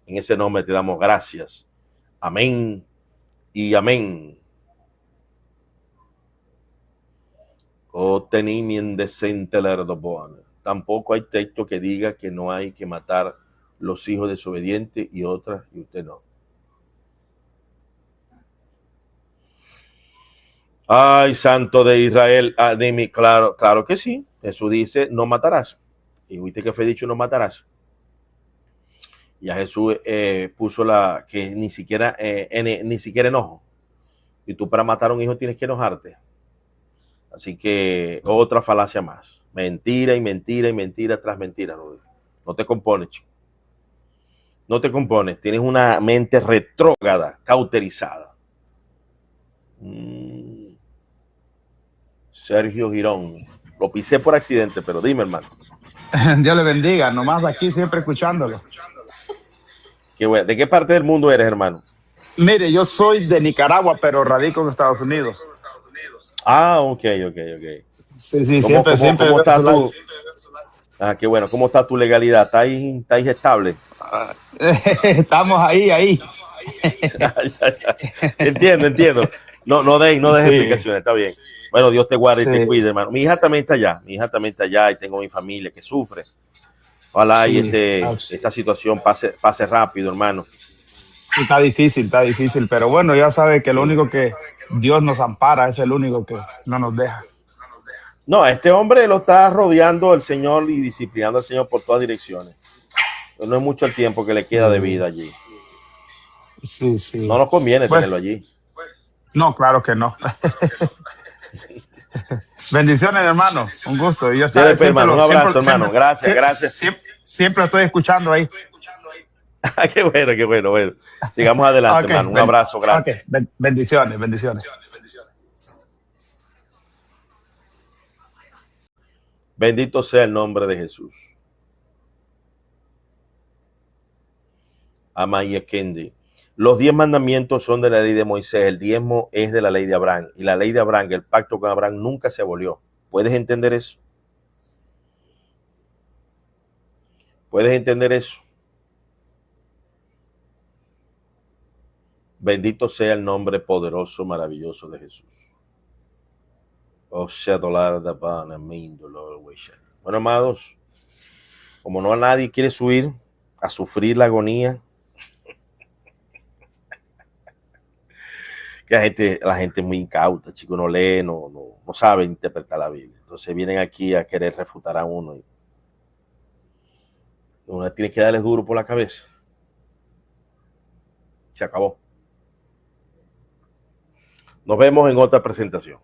En ese nombre te damos gracias. Amén y amén. Oh, tenimi indecente lerdo boana. Tampoco hay texto que diga que no hay que matar los hijos desobedientes y otras, y usted no. Ay, santo de Israel, anime, claro, claro que sí. Jesús dice, no matarás. Y viste que fue dicho, no matarás. Y a Jesús puso la que ni siquiera enojo. Y tú para matar a un hijo tienes que enojarte. Así que otra falacia más. Mentira y mentira y mentira tras mentira, Rudy. No te compones, chico. No te compones. Tienes una mente retrógrada, cauterizada. Sergio Girón. Lo pisé por accidente, pero dime, hermano.
Dios le bendiga. Nomás aquí siempre escuchándolo.
Qué bueno. ¿De qué parte del mundo eres, hermano?
Mire, yo soy de Nicaragua, pero radico en Estados Unidos.
Ah, ok.
Sí, siempre.
¿Cómo está tú? Ah, qué bueno. ¿Cómo está tu legalidad? ¿Estáis estable?
Estamos ahí.
Entiendo. No dejes explicaciones, está bien. Bueno, Dios te guarde y te cuide, hermano. Mi hija también está allá y tengo mi familia que sufre. Ojalá y esta situación pase rápido, hermano.
está difícil, pero bueno, ya sabe que lo único que Dios nos ampara es el único que no nos deja.
No, a este hombre lo está rodeando el Señor y disciplinando al Señor por todas direcciones. No es mucho el tiempo que le queda de vida allí.
Sí, sí.
No nos conviene
Bueno,
tenerlo allí.
no, claro que no. Bendiciones, hermano. Un gusto. Y ya sabes,
hermano, un abrazo, hermano. Gracias.
Siempre estoy escuchando ahí.
Qué bueno. Sigamos adelante,
Okay,
hermano. Un abrazo grande.
Okay. Bendiciones.
Bendito sea el nombre de Jesús. Amaya Kendi. Los 10 mandamientos son de la ley de Moisés. El diezmo es de la ley de Abraham. Y la ley de Abraham, el pacto con Abraham, nunca se abolió. ¿Puedes entender eso? ¿Puedes entender eso? Bendito sea el nombre poderoso, maravilloso de Jesús. Bueno, amados, como no a nadie quiere subir a sufrir la agonía, que la gente es muy incauta, chicos, no lee, no sabe interpretar la Biblia. Entonces vienen aquí a querer refutar a uno. Y uno tiene que darles duro por la cabeza. Se acabó. Nos vemos en otra presentación.